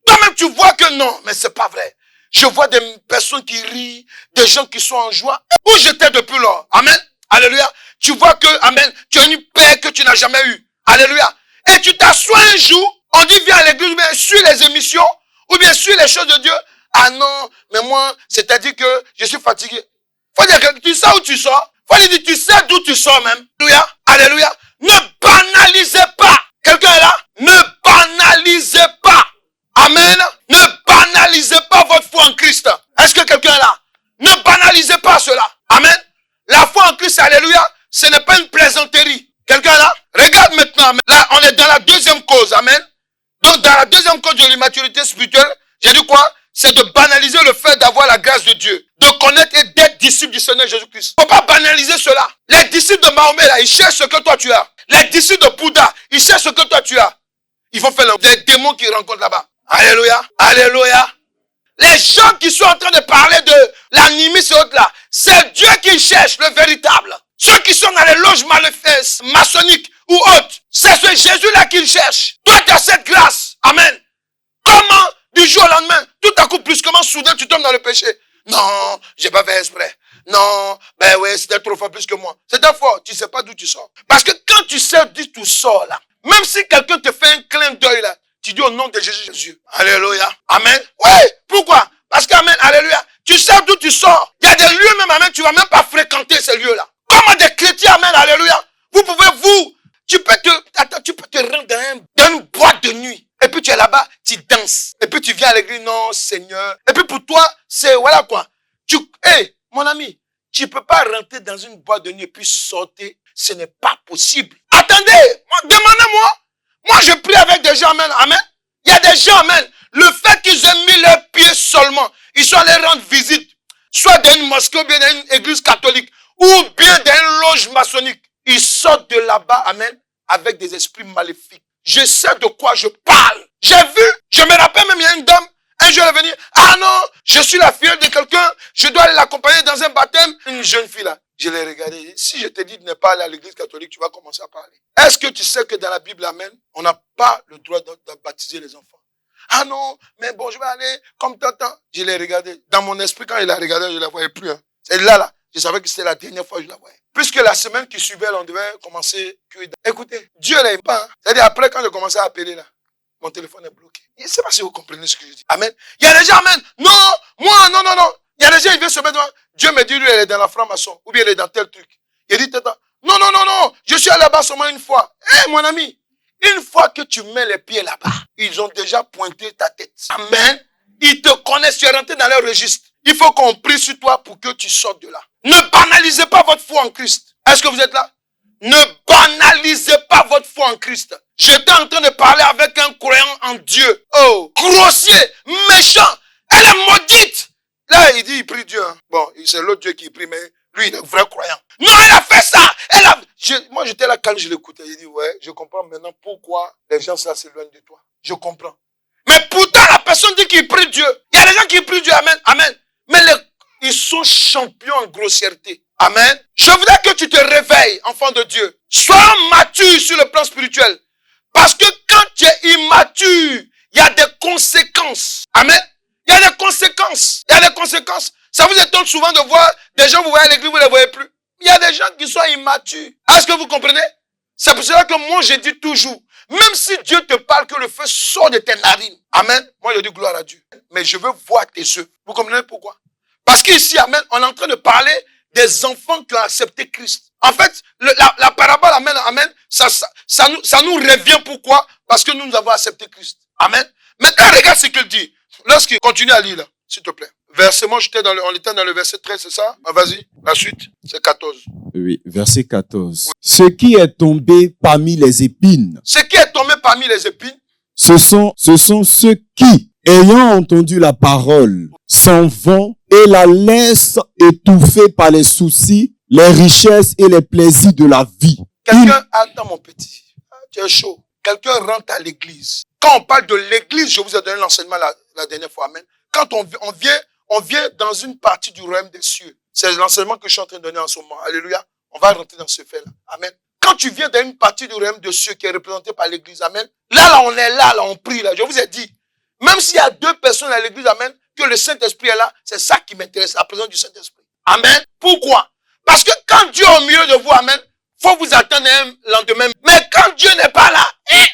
Toi-même, tu vois que non, mais c'est pas vrai. Je vois des personnes qui rient, des gens qui sont en joie. Où j'étais depuis lors. Amen. Alléluia. Tu vois que, amen, tu as une paix que tu n'as jamais eue. Alléluia. Et tu t'assois un jour, on dit viens à l'église, ou bien suis les émissions, ou bien suis les choses de Dieu. Ah non, mais moi, c'est-à-dire que je suis fatigué. Faut dire que tu sais où tu sors. Faut dire tu sais d'où tu sors même. Alléluia. Alléluia. Ne banalisez pas. Quelqu'un est là? Ne banalisez pas. Amen. Ne banalisez pas votre foi en Christ. Est-ce que quelqu'un est là? Ne banalisez pas cela. Amen. La foi en Christ, alléluia, ce n'est pas une plaisanterie. Quelqu'un est là? Regarde maintenant. Là, on est dans la deuxième cause. Amen. Donc, dans la deuxième cause de l'immaturité spirituelle, j'ai dit quoi? C'est de banaliser le fait d'avoir la grâce de Dieu. De connaître et d'être disciple du Seigneur Jésus-Christ. Faut pas banaliser cela. Les disciples de Mahomet, là, ils cherchent ce que toi tu as. Les disciples de Bouddha, ils cherchent ce que toi tu as. Ils vont faire des démons qu'ils rencontrent là-bas. Alléluia. Alléluia. Les gens qui sont en train de parler de l'animisme et autres là, c'est Dieu qui cherche le véritable. Ceux qui sont dans les loges maçonniques ou autres, c'est ce Jésus-là qu'ils cherchent. Toi, tu as cette grâce. Amen. Comment, du jour au lendemain, tout à coup, brusquement, soudain, tu tombes dans le péché? Non, j'ai pas fait exprès. Non, ben ouais, c'était trop fort plus que moi. C'est ta faute, tu sais pas d'où tu sors. Parce que quand tu sais d'où tu sors là, même si quelqu'un te fait un clin d'œil là, tu dis au nom de Jésus. Alléluia. Amen. Oui, pourquoi? Parce qu'amen, alléluia. Tu sais d'où tu sors. Il y a des lieux même, amen, tu vas même pas fréquenter ces lieux-là. Comment des chrétiens, amen, alléluia. Tu peux te rendre dans une boîte de nuit. Et puis tu es là-bas, tu danses. Et puis tu viens à l'église, non, Seigneur. Et puis pour toi, c'est, voilà quoi. Mon ami, tu peux pas rentrer dans une boîte de nuit et puis sortir. Ce n'est pas possible. Attendez, demandez-moi. Moi, je prie avec des gens, amen, amen. Il y a des gens, amen. Le fait qu'ils aient mis leurs pieds seulement, ils sont allés rendre visite, soit dans une mosquée ou bien dans une église catholique, ou bien dans une loge maçonnique. Ils sortent de là-bas, amen, avec des esprits maléfiques. Je sais de quoi je parle. J'ai vu, je me rappelle même, il y a une dame, un jour elle est venue, ah non, je suis la fille de quelqu'un, je dois aller l'accompagner dans un baptême. Une jeune fille là, je l'ai regardée. Si je te dis de ne pas aller à l'église catholique, tu vas commencer à parler. Est-ce que tu sais que dans la Bible, amen, on n'a pas le droit de baptiser les enfants? Ah non, mais bon, je vais aller comme t'entends. Je l'ai regardé. Dans mon esprit, quand il a regardé, je ne la voyais plus. Hein. C'est là. Je savais que c'était la dernière fois que je la voyais. Puisque la semaine qui suivait, on devait commencer. Écoutez, Dieu l'aime pas. Hein. C'est-à-dire, après, quand je commençais à appeler là, mon téléphone est bloqué. Je ne sais pas si vous comprenez ce que je dis. Amen. Il y a des gens, amen. Non, moi, non. Il y a des gens, ils viennent se mettre devant. Dieu me dit, lui, elle est dans la franc-maçon. Ou bien elle est dans tel truc. Il dit, non. Je suis allé là-bas seulement une fois. Mon ami. Une fois que tu mets les pieds là-bas, ils ont déjà pointé ta tête. Amen. Ils te connaissent, tu es rentré dans leur registre. Il faut qu'on prie sur toi pour que tu sortes de là. Ne banalisez pas votre foi en Christ. Est-ce que vous êtes là? Ne banalisez pas votre foi en Christ. J'étais en train de parler avec un croyant en Dieu. Oh, grossier, méchant. Elle est maudite. Là, il dit, il prie Dieu. Hein. Bon, c'est l'autre Dieu qui prie, mais lui, il est vrai croyant. Non, elle a fait ça. Moi, j'étais là quand je l'écoutais. Il dit, ouais, je comprends maintenant pourquoi les gens ça s'éloignent de toi. Je comprends. Mais pourtant, la personne dit qu'il prie Dieu. Il y a des gens qui prient Dieu, amen, amen. Mais ils sont champions en grossièreté. Amen. Je voudrais que tu te réveilles, enfant de Dieu. Sois mature sur le plan spirituel. Parce que quand tu es immature, il y a des conséquences. Amen. Il y a des conséquences. Ça vous étonne souvent de voir des gens, vous voyez à l'église, vous ne les voyez plus. Il y a des gens qui sont immatures. Est-ce que vous comprenez? C'est pour cela que moi, je dis toujours, Même si Dieu te parle que le feu sort de tes narines. Amen. Moi, je dis gloire à Dieu. Mais je veux voir tes œuvres. Vous comprenez pourquoi? Parce qu'ici, amen, on est en train de parler des enfants qui ont accepté Christ. En fait, la parabole, amen, amen, ça nous revient. Pourquoi? Parce que nous avons accepté Christ. Amen. Maintenant, regarde ce qu'il dit. Lorsqu'il continue à lire, là, s'il te plaît. Verset, moi, on était dans le verset 13, c'est ça? Ah, vas-y, la suite, c'est 14. Oui, verset 14. Ce qui est tombé parmi les épines. Ce qui est tombé parmi les épines. Ce sont ceux qui, ayant entendu la parole, s'en vont et la laissent étouffée par les soucis, les richesses et les plaisirs de la vie. Quelqu'un, attends mon petit, tu es chaud. Quelqu'un rentre à l'église. Quand on parle de l'église, je vous ai donné l'enseignement la dernière fois, amen. Quand on vient dans une partie du royaume des cieux. C'est l'enseignement que je suis en train de donner en ce moment. Alléluia. On va rentrer dans ce fait-là. Amen. Quand tu viens dans une partie du royaume des cieux qui est représentée par l'église, amen. Là, on est là, on prie, là. Je vous ai dit, même s'il y a 2 personnes à l'église, amen, que le Saint-Esprit est là, c'est ça qui m'intéresse, la présence du Saint-Esprit. Amen. Pourquoi? Parce que quand Dieu est au milieu de vous, amen, faut vous attendre un lendemain. Mais quand Dieu n'est pas là,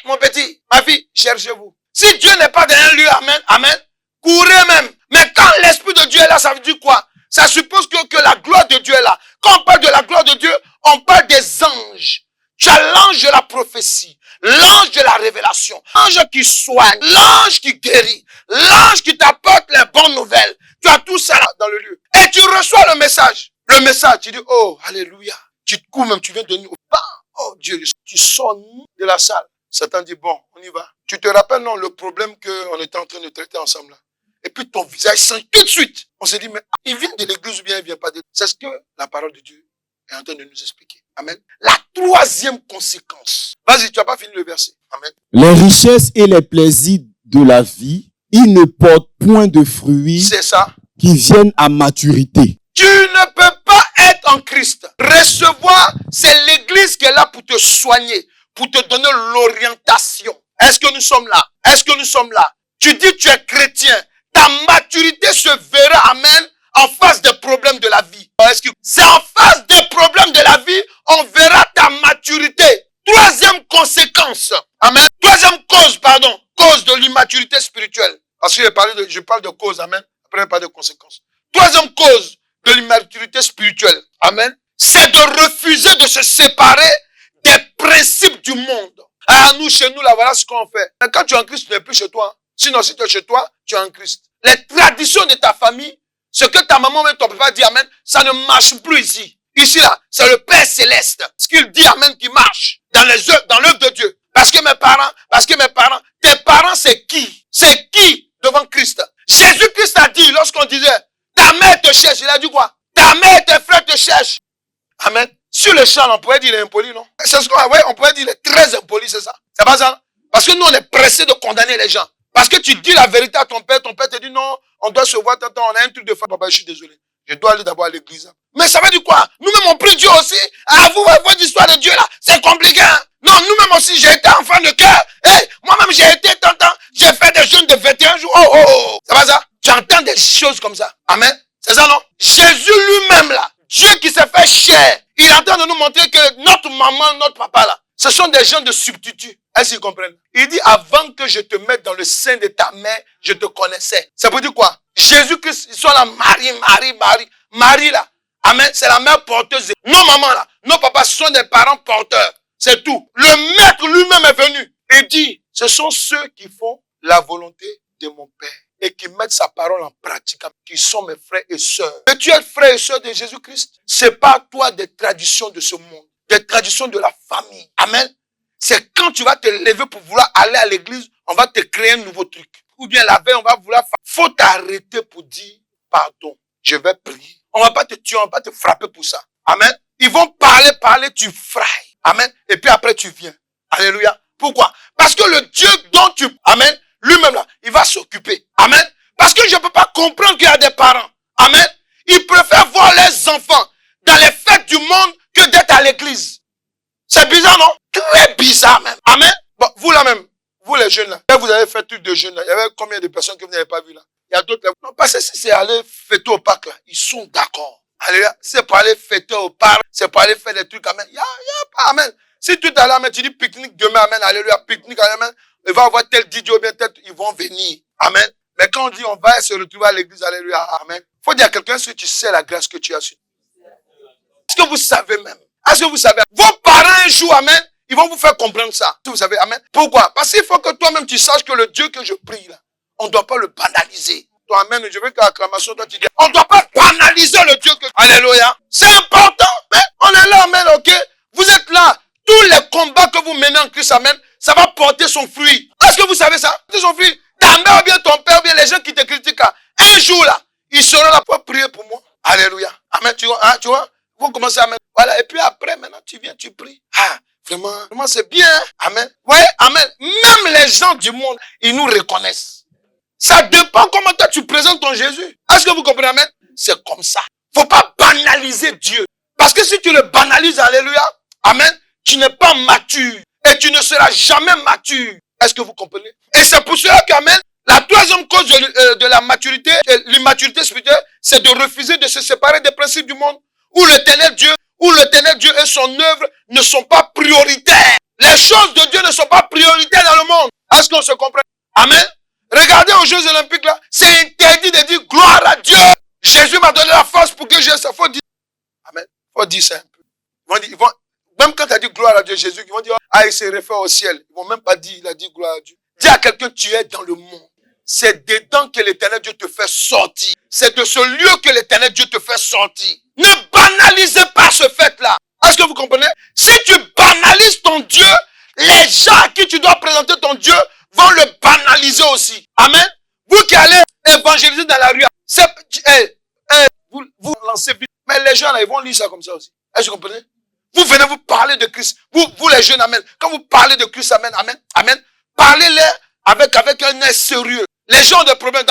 mon petit, ma fille, cherchez-vous. Si Dieu n'est pas dans un lieu, amen, amen, courez même. Mais quand l'Esprit de Dieu est là, ça veut dire quoi? Ça suppose que la gloire de Dieu est là. Quand on parle de la gloire de Dieu, on parle des anges. Tu as l'ange de la prophétie, l'ange de la révélation, l'ange qui soigne, l'ange qui guérit, l'ange qui t'apporte les bonnes nouvelles. Tu as tout ça là dans le lieu. Et tu reçois le message. Le message, tu dis, oh, alléluia. Tu te cours même, tu viens de nous. Oh Dieu, tu sors de la salle. Satan dit, bon, on y va. Tu te rappelles, non, le problème qu'on était en train de traiter ensemble là. Et puis ton visage change tout de suite. On s'est dit, mais il vient de l'église ou bien il vient pas de l'église. C'est ce que la parole de Dieu est en train de nous expliquer. Amen. La 3e conséquence. Vas-y, tu n'as pas fini le verset. Amen. Les richesses et les plaisirs de la vie, ils ne portent point de fruits. C'est ça. Qui viennent à maturité. Tu ne peux pas être en Christ. Recevoir, c'est l'église qui est là pour te soigner, pour te donner l'orientation. Est-ce que nous sommes là? Est-ce que nous sommes là? Tu dis tu es chrétien. Ta maturité se verra, amen, en face des problèmes de la vie. Est-ce que c'est en face des problèmes de la vie, on verra ta maturité. 3e conséquence. Amen. 3e cause, pardon. Cause de l'immaturité spirituelle. Parce que je parle de cause, amen. Après, je parle de conséquences. 3e cause de l'immaturité spirituelle. Amen. C'est de refuser de se séparer des principes du monde. Ah, nous, chez nous, là, voilà ce qu'on fait. Mais quand tu es en Christ, tu n'es plus chez toi. Sinon, si tu es chez toi, tu es en Christ. Les traditions de ta famille, ce que ta maman et ton papa dit, amen, ça ne marche plus ici. Ici, là, c'est le Père Céleste. Ce qu'il dit, amen, qui marche dans l'œuvre de Dieu. Parce que mes parents, tes parents, c'est qui? C'est qui devant Christ? Jésus-Christ a dit, lorsqu'on disait, ta mère te cherche, il a dit quoi? Ta mère et tes frères te cherchent. Amen. Sur le champ, on pourrait dire il est impoli, non? C'est ce qu'on, ouais, on pourrait dire il est très impoli, c'est ça? C'est pas ça? Parce que nous, on est pressés de condamner les gens. Parce que tu dis la vérité à ton père te dit non, on doit se voir, on a un truc de faire. Papa, je suis désolé. Je dois aller d'abord à l'église. Mais ça veut dire quoi? Nous-mêmes, on prie Dieu aussi. Ah, vous, votre histoire de Dieu là, c'est compliqué, hein? Non, nous-mêmes aussi, j'ai été enfant de cœur. Hey, moi-même, j'ai été tentant. J'ai fait des jeûnes de 21 jours. Oh. C'est pas ça? Tu entends des choses comme ça. Amen. C'est ça, non? Jésus lui-même là, Dieu qui s'est fait chair, il est en train de nous montrer que notre maman, notre papa là, ce sont des gens de substitut. Est-ce qu'ils comprennent? Il dit, avant que je te mette dans le sein de ta mère, je te connaissais. Ça veut dire quoi? Jésus-Christ, ils sont là, Marie là. Amen. C'est la mère porteuse. Nos mamans là, nos papas, ce sont des parents porteurs. C'est tout. Le maître lui-même est venu et dit, ce sont ceux qui font la volonté de mon Père et qui mettent sa parole en pratique, qui sont mes frères et sœurs. Et tu es frère et sœur de Jésus-Christ. C'est pas toi des traditions de ce monde, des traditions de la famille. Amen. C'est quand tu vas te lever pour vouloir aller à l'église, on va te créer un nouveau truc. Ou bien la veille, on va vouloir faire. Faut t'arrêter pour dire, pardon, je vais prier. On va pas te tuer, on va pas te frapper pour ça. Amen. Ils vont parler, tu frailles. Amen. Et puis après, tu viens. Alléluia. Pourquoi? Parce que le Dieu dont tu... Amen. Lui-même là, il va s'occuper. Amen. Parce que je ne peux pas comprendre qu'il y a des parents. Amen. Ils préfèrent voir leurs enfants dans les fêtes du monde que d'être à l'église. C'est bizarre, non? Très bizarre même. Amen. Bon, vous là même, vous les jeunes là, vous avez fait truc de jeunes là, il y avait combien de personnes que vous n'avez pas vu là? Il y a d'autres là. Non, parce que si c'est aller fêter au parc là, ils sont d'accord. Alléluia. C'est pour aller fêter au parc, c'est pour aller faire des trucs, amen. Il y a pas, amen. Si tout à l'heure, amen, tu dis pique-nique demain, amen, alléluia, pique-nique, amen, il va y avoir tel DJ ou bien tel, ils vont venir. Amen. Mais quand on dit on va se retrouver à l'église, alléluia, amen. Faut dire à quelqu'un si tu sais la grâce que tu as sur. Est-ce que vous savez même? Est-ce que vous savez? Vos parents un jour, amen, ils vont vous faire comprendre ça. Vous savez, amen. Pourquoi? Parce qu'il faut que toi-même tu saches que le Dieu que je prie là, on ne doit pas le banaliser. Toi, amen, je veux que l'acclamation, toi tu dis, on ne doit pas banaliser le Dieu que. Alléluia. C'est important. Mais on est là, amen, ok? Vous êtes là. Tous les combats que vous menez en Christ, amen, ça va porter son fruit. Est-ce que vous savez ça? Porter son fruit. Ta mère ou bien ton père ou bien les gens qui te critiquent là, un jour là, ils seront là pour prier pour moi. Alléluia. Amen. Tu vois, hein, tu vois? Vous commencez à mettre. Voilà. Et puis après, maintenant, tu viens, tu pries. Ah, vraiment c'est bien. Hein? Amen. Vous voyez, amen. Même les gens du monde, ils nous reconnaissent. Ça dépend comment toi tu présentes ton Jésus. Est-ce que vous comprenez, amen? C'est comme ça. Faut pas banaliser Dieu. Parce que si tu le banalises, alléluia, amen, tu n'es pas mature. Et tu ne seras jamais mature. Est-ce que vous comprenez? Et c'est pour cela qu'amen, la troisième cause de la maturité, l'immaturité spirituelle, c'est de refuser de se séparer des principes du monde. Où l'éternel Dieu et son œuvre ne sont pas prioritaires. Les choses de Dieu ne sont pas prioritaires dans le monde. Est-ce qu'on se comprend? Amen. Regardez aux Jeux Olympiques là, c'est interdit de dire gloire à Dieu. Jésus m'a donné la force pour que j'ai ça. Faut dire. Amen. Faut dire ça un peu. Même quand tu as dit gloire à Dieu, Jésus, ils vont dire, ah, il se réfère au ciel. Ils vont même pas dire, il a dit gloire à Dieu. Dis à quelqu'un, tu es dans le monde. C'est dedans que l'éternel Dieu te fait sortir. C'est de ce lieu que l'éternel Dieu te fait sortir. Ne banalisez pas ce fait-là. Est-ce que vous comprenez? Si tu banalises ton Dieu, les gens à qui tu dois présenter ton Dieu vont le banaliser aussi. Amen. Vous qui allez évangéliser dans la rue, vous lancez vite. Mais les gens là, ils vont lire ça comme ça aussi. Est-ce que vous comprenez? Vous venez vous parler de Christ. Vous les jeunes, amen. Quand vous parlez de Christ, amen, amen, amen. Parlez-les avec un air sérieux. Les gens ont des problèmes.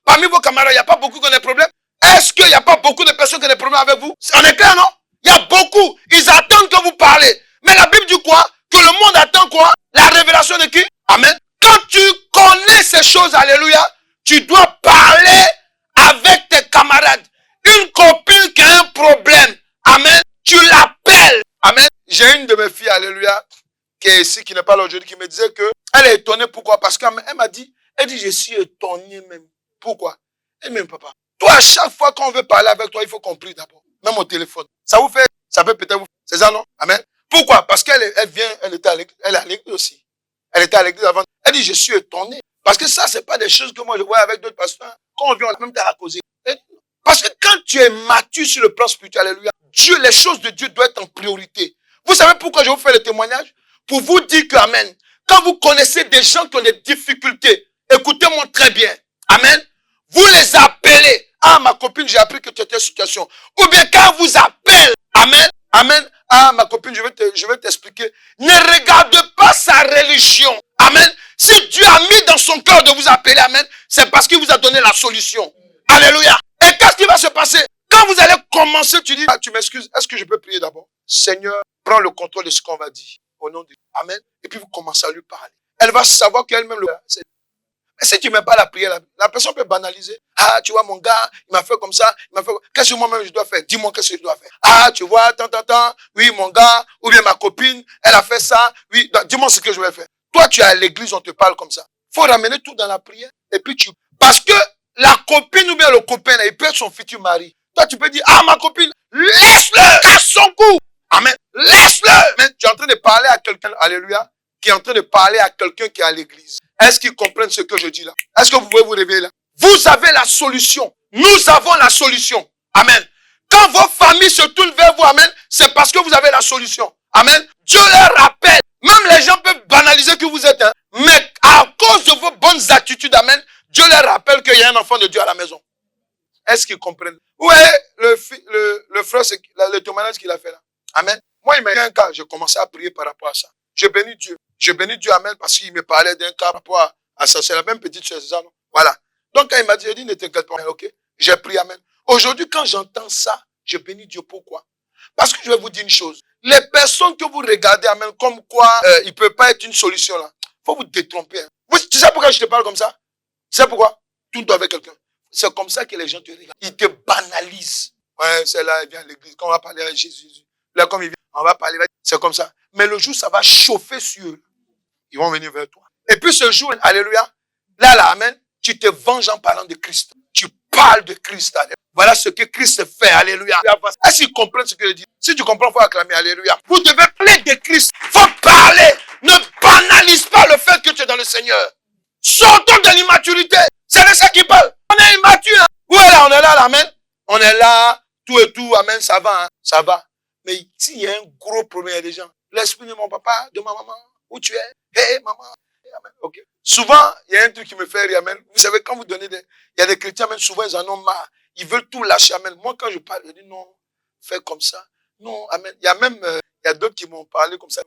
Parmi vos camarades, il n'y a pas beaucoup qui ont des problèmes. Est-ce qu'il n'y a pas beaucoup de personnes qui ont des problèmes avec vous? On est clair, non? Il y a beaucoup. Ils attendent que vous parlez. Mais la Bible dit quoi? Que le monde attend quoi? La révélation de qui? Amen. Quand tu connais ces choses, alléluia, tu dois parler avec tes camarades. Une copine qui a un problème, amen, tu l'appelles. Amen. J'ai une de mes filles, alléluia, qui est ici, qui n'est pas là aujourd'hui, qui me disait que elle est étonnée. Pourquoi? Parce qu'elle m'a dit, je suis étonnée même. Pourquoi? Elle même, papa. Toi, à chaque fois qu'on veut parler avec toi, il faut qu'on prie d'abord. Même au téléphone. Ça peut peut-être vous. C'est ça, non? Amen. Pourquoi? Parce qu'elle vient, elle est à l'église aussi. Elle était à l'église avant. Elle dit, je suis étonné. Parce que ça, c'est pas des choses que moi je vois avec d'autres pasteurs. Quand on vient, on a même temps à causer. Parce que quand tu es mature sur le plan spirituel, alléluia, Dieu, les choses de Dieu doivent être en priorité. Vous savez pourquoi je vous fais le témoignage? Pour vous dire que, amen, quand vous connaissez des gens qui ont des difficultés, écoutez-moi très bien, amen, vous les appelez. Ah, ma copine, j'ai appris que tu étais en situation. Ou bien quand vous appelle, amen, amen, ah, ma copine, je vais t'expliquer. Ne regarde pas sa religion, amen. Si Dieu a mis dans son cœur de vous appeler, amen, c'est parce qu'il vous a donné la solution. Alléluia. Et qu'est-ce qui va se passer? Quand vous allez commencer, tu dis, ah, tu m'excuses, est-ce que je peux prier d'abord? Seigneur, prends le contrôle de ce qu'on va dire. Au nom de Dieu. Amen. Et puis vous commencez à lui parler. Elle va savoir qu'elle-même le fait. Mais si tu ne mets pas la prière, la personne peut banaliser. Ah, tu vois, mon gars, il m'a fait comme ça, qu'est-ce que moi-même je dois faire? Dis-moi qu'est-ce que je dois faire. Ah, tu vois, oui, mon gars, ou bien ma copine, elle a fait ça, oui, dis-moi ce que je vais faire. Toi, tu es à l'église, on te parle comme ça. Faut ramener tout dans la prière. Et puis parce que la copine ou bien le copain, il peut être son futur mari. Toi, tu peux dire, ah, ma copine, laisse-le, casse son cou. Amen. Laisse-le. Mais tu es en train de parler à quelqu'un, alléluia, qui est en train de parler à quelqu'un qui est à l'église. Est-ce qu'ils comprennent ce que je dis là? Est-ce que vous pouvez vous réveiller là? Vous avez la solution. Nous avons la solution. Amen. Quand vos familles se tournent vers vous, amen, c'est parce que vous avez la solution. Amen. Dieu leur rappelle. Même les gens peuvent banaliser que vous êtes, hein, mais à cause de vos bonnes attitudes, amen, Dieu leur rappelle qu'il y a un enfant de Dieu à la maison. Est-ce qu'ils comprennent? Oui, le frère, c'est le témoignage qu'il a fait là. Amen. Moi, il m'a dit un cas, j'ai commencé à prier par rapport à ça. Je bénis Dieu. Je bénis Dieu, amen, parce qu'il me parlait d'un cas par rapport à ça. C'est la même petite chose, c'est ça, non? Voilà. Donc, quand il m'a dit, ne t'inquiète pas, ok, j'ai prié, amen. Aujourd'hui, quand j'entends ça, je bénis Dieu. Pourquoi? Parce que je vais vous dire une chose. Les personnes que vous regardez, amen, comme quoi il ne peut pas être une solution là, il faut vous détromper. Hein. Tu sais pourquoi je te parle comme ça? Tu sais pourquoi? Tout avec quelqu'un. C'est comme ça que les gens te regardent. Ils te banalisent. Ouais, c'est là, il vient à l'église. Quand on va parler à Jésus, là, comme il vient, on va parler. C'est comme ça. Mais le jour, ça va chauffer sur eux. Ils vont venir vers toi. Et puis ce jour, alléluia, là, amen, tu te venges en parlant de Christ. Tu parles de Christ. Alléluia. Voilà ce que Christ fait. Alléluia. Est-ce qu'ils comprennent ce que je dis? Si tu comprends, il faut acclamer. Alléluia. Vous devez parler de Christ. Il faut parler. Ne banalise pas le fait que tu es dans le Seigneur. Sortons de l'immaturité. C'est de ça qu'il parle. On est immature. Hein? Où est là? On est là, amen. On est là, tout et tout, amen, ça va, hein? Ça va. Mais s'il y a un gros problème, il y a des gens. L'esprit de mon papa, de ma maman, où tu es? Hé, maman. Amen. Okay. Souvent, il y a un truc qui me fait rire, amen. Vous savez, quand vous donnez il y a des chrétiens, amen, souvent, ils en ont marre. Ils veulent tout lâcher, amen. Moi, quand je parle, je dis non, fais comme ça. Non, amen. Il y a même, il y a d'autres qui m'ont parlé comme ça.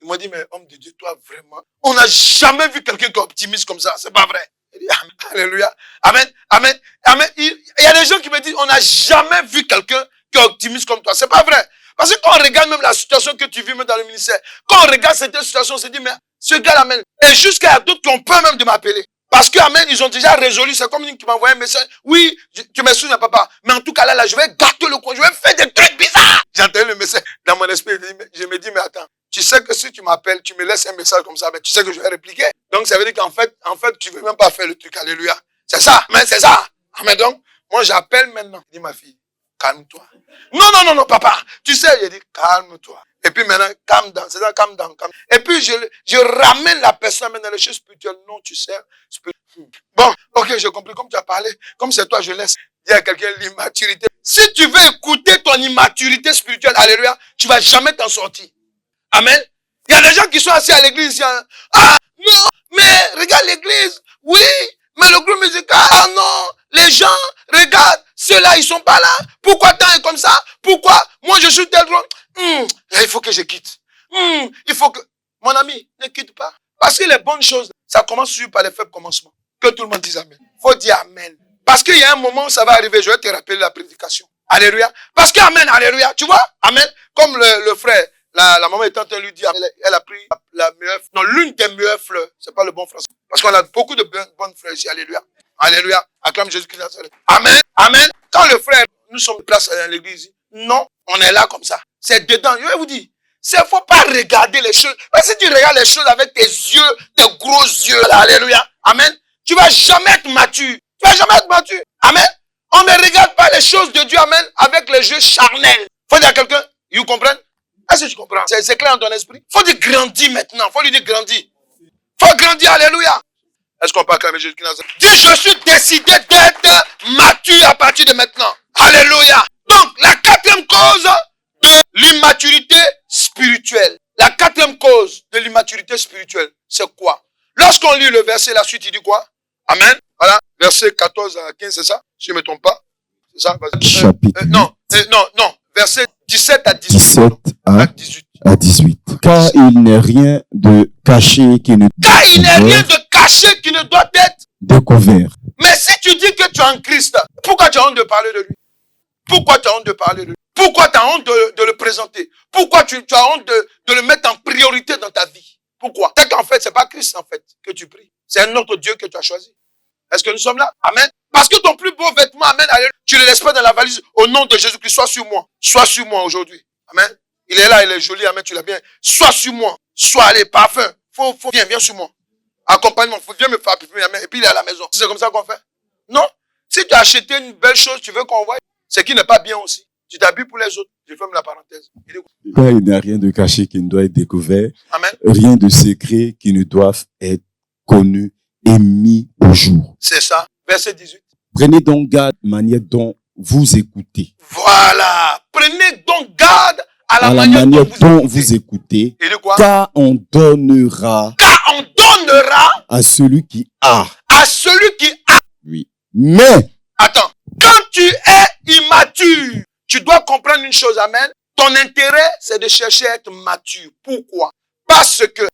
Ils m'ont dit, mais homme de Dieu, toi, vraiment, on n'a jamais vu quelqu'un qui est optimiste comme ça. C'est pas vrai. Je dis, amen. Alléluia. Amen. Amen. Amen. Il y a des gens qui me disent, on n'a jamais vu quelqu'un qui est optimiste comme toi. C'est pas vrai. Parce que quand on regarde même la situation que tu vis même dans le ministère, quand on regarde cette situation, on se dit, mais ce gars-là, amen. Et jusqu'à d'autres qui ont peur même de m'appeler. Parce que, amen, ils ont déjà résolu. C'est comme une qui m'a envoyé un message. Oui, tu m'excuses, papa. Mais en tout cas, là, je vais gâter le coin. Je vais faire des trucs bizarres. J'entends le message dans mon esprit. Je me dis, mais attends. Tu sais que si tu m'appelles, tu me laisses un message comme ça, mais tu sais que je vais répliquer. Donc, ça veut dire qu'en fait, tu veux même pas faire le truc. Alléluia. C'est ça. Mais c'est ça. Amen. Donc, moi, j'appelle maintenant. Je dis, ma fille, calme-toi. Non, papa. Tu sais, j'ai dit, calme-toi. Et puis maintenant, calme down. C'est ça, calme down. Et puis, je ramène la personne dans les choses spirituelles. Non, tu sais. Bon, ok, j'ai compris. Comme tu as parlé, comme c'est toi, je laisse dire à quelqu'un l'immaturité. Si tu veux écouter ton immaturité spirituelle, alléluia, tu vas jamais t'en sortir. Amen. Il y a des gens qui sont assis à l'église ici. Hein. Ah, non, mais regarde l'église. Oui, mais le groupe musical, ah non, les gens, regarde, ceux-là, ils sont pas là. Pourquoi tant est comme ça? Pourquoi? Moi, je suis tel grand. Il faut que je quitte. Il faut que... Mon ami, ne quitte pas. Parce que les bonnes choses, ça commence toujours par les faibles commencements. Que tout le monde dise amen. Faut dire amen. Parce qu'il y a un moment où ça va arriver, je vais te rappeler la prédication. Alléluia. Parce que amen, alléluia. Tu vois? Amen. Comme le frère, la maman est en train de lui dire, elle a pris la meilleure, non, l'une des meilleures fleurs. C'est pas le bon français. Parce qu'on a beaucoup de bonnes fleurs ici. Alléluia. Alléluia. Acclame Jésus-Christ. Amen. Amen. Quand le frère, nous sommes place à l'église, non, on est là comme ça. C'est dedans. Je vais vous dire, il faut pas regarder les choses. Parce que si tu regardes les choses avec tes yeux, tes gros yeux, là, alléluia. Amen. Tu vas jamais être mature. Tu vas jamais être mature. Amen. On ne regarde pas les choses de Dieu, amen, avec les yeux charnels. Faut dire à quelqu'un, vous comprenez? Est-ce que tu comprends? C'est clair dans ton esprit? Faut dire grandir maintenant. Faut lui dire grandir. Faut grandir, alléluia. Est-ce qu'on peut acclamer Jésus-Christ? Dis, je suis décidé d'être mature à partir de maintenant. Alléluia. Donc, la quatrième cause de l'immaturité spirituelle. La quatrième cause de l'immaturité spirituelle, c'est quoi? Lorsqu'on lit le verset, la suite, il dit quoi? Amen. Voilà. Verset 14 à 15, c'est ça? Si je ne me trompe pas. C'est ça? Chapitre non. Verset 17 à 18. 17 à 18. Car il n'est rien de caché qui ne doit être découvert. Mais si tu dis que tu es en Christ, pourquoi tu as honte de parler de lui? Pourquoi tu as honte de parler de lui? Pourquoi tu as honte de le présenter? Pourquoi tu as honte de le mettre en priorité dans ta vie? Pourquoi? C'est qu'en fait, c'est pas Christ en fait que tu pries. C'est un autre Dieu que tu as choisi. Est-ce que nous sommes là? Amen. Parce que ton plus beau vêtement, amen, tu ne le laisses pas dans la valise. Au nom de Jésus-Christ, sois sur moi. Sois sur moi aujourd'hui. Amen. Il est là, il est joli, amen, tu l'as bien. Sois sur moi. Sois, allez, parfum. Viens sur moi. Accompagnement. Viens me faire parfumer, amen. Et puis il est à la maison. C'est comme ça qu'on fait? Non. Si tu as acheté une belle chose, tu veux qu'on voie, c'est qui n'est pas bien aussi. Tu t'habilles pour les autres. Je ferme la parenthèse. Car il n'y a rien de caché qui ne doit être découvert. Amen. Rien de secret qui ne doivent être connu et mis au jour. C'est ça. Verset 18. Prenez donc garde à la manière dont vous écoutez. Voilà. Prenez donc garde à la manière dont vous écoutez. Et de quoi? Car on donnera à celui qui a. À celui qui a. Oui. Mais. Attends. Quand tu es immature, tu dois comprendre une chose, amen. Ton intérêt, c'est de chercher à être mature. Pourquoi? Parce que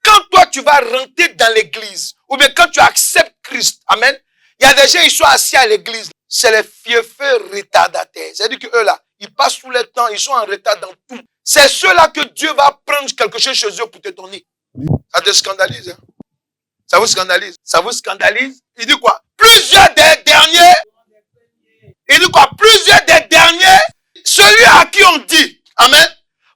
quand toi, tu vas rentrer dans l'église, ou bien quand tu acceptes Christ, amen, il y a des gens, ils sont assis à l'église. C'est les fiefeux retardataires. C'est-à-dire qu'eux là, ils passent tout le temps, ils sont en retard dans tout. C'est ceux-là que Dieu va prendre quelque chose chez eux pour te donner. Ça te scandalise. Hein? Ça vous scandalise. Ça vous scandalise. Il dit quoi? Plusieurs des derniers. Il dit quoi? Plusieurs des derniers. Celui à qui on dit, amen,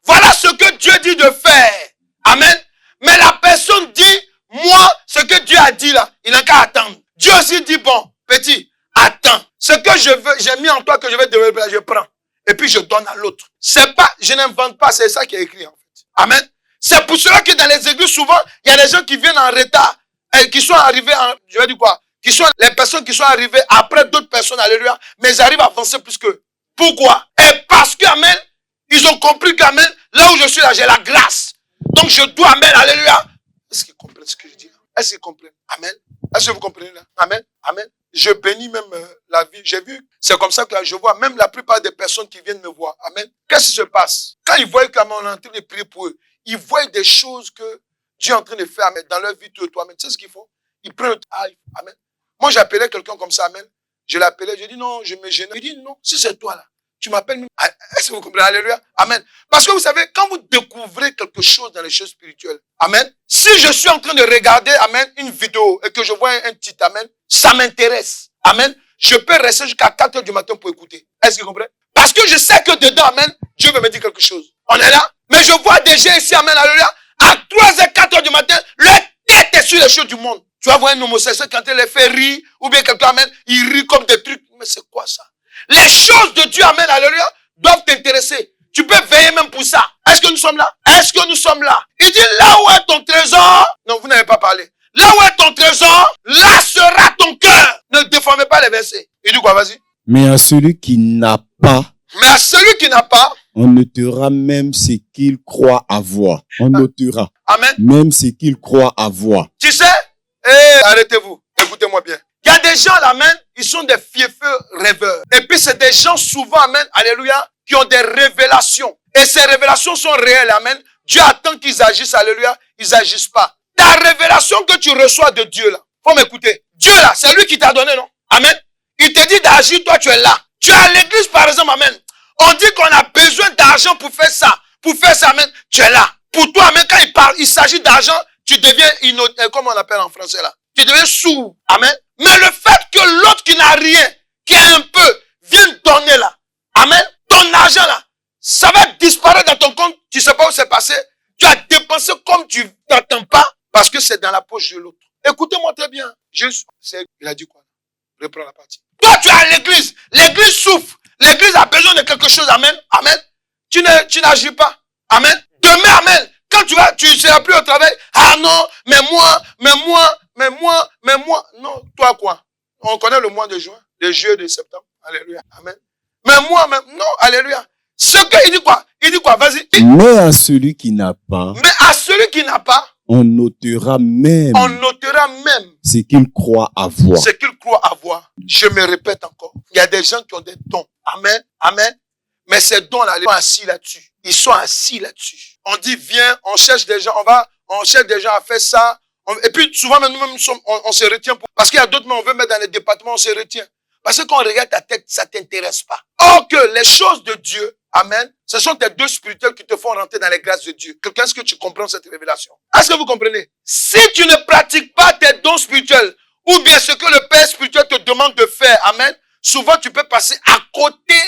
voilà ce que Dieu dit de faire. Amen. Mais la personne dit, moi, ce que Dieu a dit là, il n'a qu'à attendre. Dieu aussi dit, bon, petit, attends. Ce que je veux, j'ai mis en toi que je vais développer, je prends. Et puis je donne à l'autre. C'est pas, je n'invente pas, c'est ça qui est écrit en fait. Amen. C'est pour cela que dans les églises, souvent, il y a des gens qui viennent en retard, et qui sont arrivés je vais dire quoi? Qui sont les personnes qui sont arrivées après d'autres personnes, alléluia, mais ils arrivent à avancer plus qu'eux. Pourquoi? Et parce que, amen, ils ont compris qu'amen, là où je suis là, j'ai la grâce. Donc je dois, amen, alléluia. Est-ce qu'ils comprennent ce que je dis? Est-ce qu'ils comprennent? Amen. Est-ce que vous comprenez là? Amen. Amen. Je bénis même la vie. J'ai vu, c'est comme ça que là, je vois même la plupart des personnes qui viennent me voir. Amen. Qu'est-ce qui se passe? Quand ils voient qu'on est en train de prier pour eux, ils voient des choses que Dieu est en train de faire amen, dans leur vie, toi, amen. Tu sais ce qu'ils font? Ils prennent le travail. Amen. Moi, j'appelais quelqu'un comme ça, amen. Je l'appelais, je dis non, je me gêne. Il dit non, si c'est toi là, tu m'appelles même. Est-ce que vous comprenez? Alléluia. Amen. Parce que vous savez, quand vous découvrez quelque chose dans les choses spirituelles, amen. Si je suis en train de regarder, amen, une vidéo et que je vois un titre, amen, ça m'intéresse. Amen. Je peux rester jusqu'à 4 heures du matin pour écouter. Est-ce que vous comprenez? Parce que je sais que dedans, amen, Dieu veut me dire quelque chose. On est là. Mais je vois des gens ici, amen, alléluia, à 3 et 4 heures du matin, leur tête est sur les choses du monde. Tu vas voir un homosexuel quand il les fait rire, ou bien quelqu'un, amen, il rit comme des trucs. Mais c'est quoi ça? Les choses de Dieu, amen, alléluia, doivent t'intéresser. Tu peux veiller même pour ça. Est-ce que nous sommes là? Est-ce que nous sommes là? Il dit, là où est ton trésor? Non, vous n'avez pas parlé. Là où est ton trésor, là sera ton cœur. Ne déformez pas les versets. Il dit quoi, vas-y? Mais à celui qui n'a pas, Mais à celui qui n'a pas, on notera même ce qu'il croit avoir. On notera amen. même ce qu'il croit avoir. Tu sais, arrêtez-vous, écoutez-moi bien. Il y a des gens là, amen, ils sont des fiefeux rêveurs. Et puis c'est des gens souvent, amen, alléluia, qui ont des révélations. Et ces révélations sont réelles, amen. Dieu attend qu'ils agissent, alléluia, ils n'agissent pas. Ta révélation que tu reçois de Dieu là, faut m'écouter. Dieu là, c'est lui qui t'a donné, non? Amen. Il te dit d'agir, toi tu es là. Tu es à l'église par exemple, amen. On dit qu'on a besoin d'argent pour faire ça. Pour faire ça, amen, tu es là. Pour toi, amen, quand il parle, il s'agit d'argent, tu deviens, comment on appelle en français là? Tu deviens sourd, amen. Mais le fait que l'autre qui n'a rien, qui a un peu, vienne donner là, amen, ton argent là, ça va disparaître dans ton compte, tu sais pas où c'est passé, tu as dépensé comme tu n'attends pas, parce que c'est dans la poche de l'autre. Écoutez-moi très bien, il a dit quoi? Reprends la partie. Toi, tu es à l'église, l'église souffre, l'église a besoin de quelque chose, amen, amen, tu n'agis pas, amen. Demain, amen, quand tu seras plus au travail, ah non, mais moi, non, toi quoi? On connaît le mois de juin, de juillet, de septembre, alléluia, amen. Mais moi, non, alléluia. Ce qu'il dit quoi? Il dit quoi? Vas-y. Mais à celui qui n'a pas, Mais à celui qui n'a pas, on notera même ce qu'il croit avoir. Ce qu'il croit avoir. Je me répète encore. Il y a des gens qui ont des dons. Amen. Amen. Mais ces dons-là, ils sont assis là-dessus. Ils sont assis là-dessus. On dit, viens, on cherche des gens, on cherche des gens à faire ça. Et puis, souvent, nous-mêmes, on se retient. Parce qu'il y a d'autres, mais on veut mettre dans les départements, on se retient. Parce que quand on regarde ta tête, ça t'intéresse pas. Or que les choses de Dieu, amen, ce sont tes deux spirituels qui te font rentrer dans les grâces de Dieu. Est-ce que tu comprends cette révélation? Est-ce que vous comprenez? Si tu ne pratiques pas tes dons spirituels, ou bien ce que le Père spirituel te demande de faire, amen, souvent tu peux passer à côté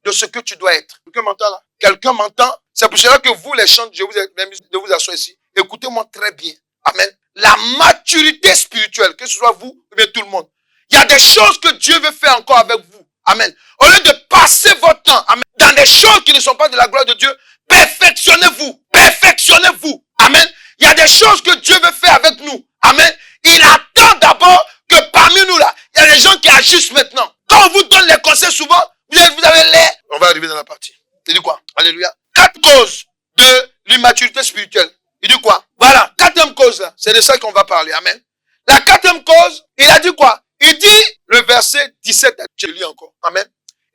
de ce que tu dois être. Quelqu'un m'entend là? Quelqu'un m'entend? C'est pour cela que vous, les chants, je vous assois ici. Écoutez-moi très bien. Amen. La maturité spirituelle, que ce soit vous ou bien tout le monde. Il y a des choses que Dieu veut faire encore avec vous. Amen. Au lieu de passer votre temps, amen, dans des choses qui ne sont pas de la gloire de Dieu, perfectionnez-vous. Perfectionnez-vous. Amen. Il y a des choses que Dieu veut faire avec nous. Amen. Il attend d'abord que parmi nous là, il y a des gens qui agissent maintenant. Quand on vous donne les conseils souvent, vous avez l'air. On va arriver dans la partie. Il dit quoi? Alléluia. 4 causes de l'immaturité spirituelle. Il dit quoi? Voilà. 4e cause là. C'est de ça qu'on va parler. Amen. La 4e cause, il a dit quoi? Il dit, le verset 17, je lis encore. Amen.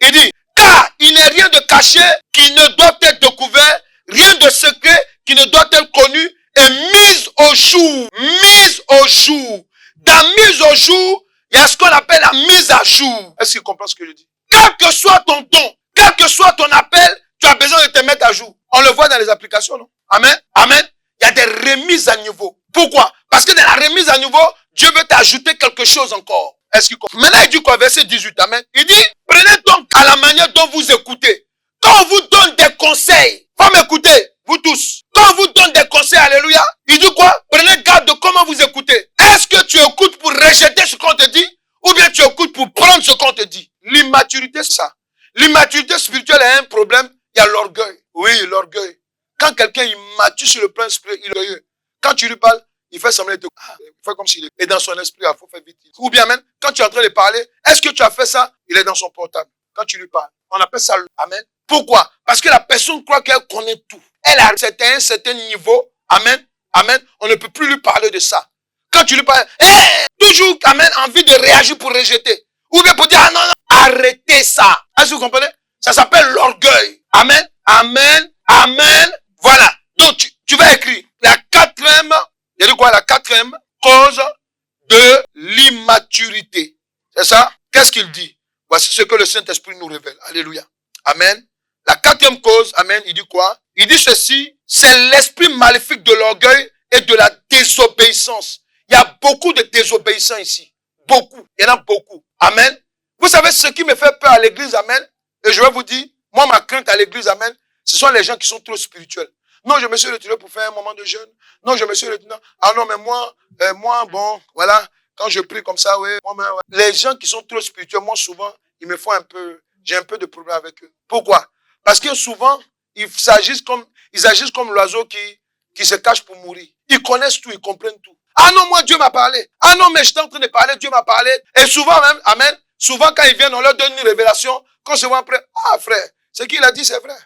Il dit, car il n'est rien de caché qui ne doit être découvert, rien de secret qui ne doit être connu et mise au jour. Mise au jour. Dans mise au jour, il y a ce qu'on appelle la mise à jour. Est-ce que tu comprends ce que je dis? Quel que soit ton don, quel que soit ton appel, tu as besoin de te mettre à jour. On le voit dans les applications, non? Amen. Amen. Il y a des remises à niveau. Pourquoi? Parce que dans la remise à niveau, Dieu veut t'ajouter quelque chose encore. Est-ce qu'il comprend? Maintenant, il dit quoi? Verset 18. Amen. Il dit, prenez donc à la manière dont vous écoutez. Quand on vous donne des conseils, faut m'écouter, vous tous. Quand on vous donne des conseils, alléluia, il dit quoi? Prenez garde de comment vous écoutez. Est-ce que tu écoutes pour rejeter ce qu'on te dit? Ou bien tu écoutes pour prendre ce qu'on te dit? L'immaturité, c'est ça. L'immaturité spirituelle a un problème, il y a l'orgueil. Oui, l'orgueil. Quand quelqu'un est immature sur le plan spirituel, il est orgueilleux. Quand tu lui parles, il fait semblant de il fait comme s'il est dans son esprit, il faut faire vite. Ou bien même, quand tu es en train de parler, est-ce que tu as fait ça? Il est dans son portable. Quand tu lui parles, on appelle ça amen. Pourquoi? Parce que la personne croit qu'elle connaît tout. Elle a un certain niveau. Amen. Amen. On ne peut plus lui parler de ça. Quand tu lui parles, toujours, amen, envie de réagir pour rejeter. Ou bien pour dire, ah non, non, arrêtez ça. Est-ce que vous comprenez? Ça s'appelle l'orgueil. Amen. Amen. Amen. Voilà. Donc, tu vas écrire la quatrième, il y a dit quoi? La quatrième cause de l'immaturité. C'est ça? Qu'est-ce qu'il dit? Voici ce que le Saint-Esprit nous révèle. Alléluia. Amen. La quatrième cause, amen, il dit quoi? Il dit ceci, c'est l'esprit maléfique de l'orgueil et de la désobéissance. Il y a beaucoup de désobéissants ici. Beaucoup. Il y en a beaucoup. Amen. Vous savez ce qui me fait peur à l'église, amen. Et je vais vous dire, moi, ma crainte à l'église, amen, ce sont les gens qui sont trop spirituels. Non, je me suis retiré pour faire un moment de jeûne. Non, je me suis retiré. Ah non, mais moi, bon, voilà. Quand je prie comme ça, oui. Les gens qui sont trop spirituels, moi, souvent, ils me font j'ai un peu de problème avec eux. Pourquoi? Parce que souvent, ils agissent comme l'oiseau qui se cache pour mourir. Ils connaissent tout, ils comprennent tout. Ah non, moi, Dieu m'a parlé. Ah non, mais j'étais en train de parler, Dieu m'a parlé. Et souvent même, amen, souvent quand ils viennent, on leur donne une révélation. Quand je vois après, ah frère, ce qu'il a dit, c'est vrai.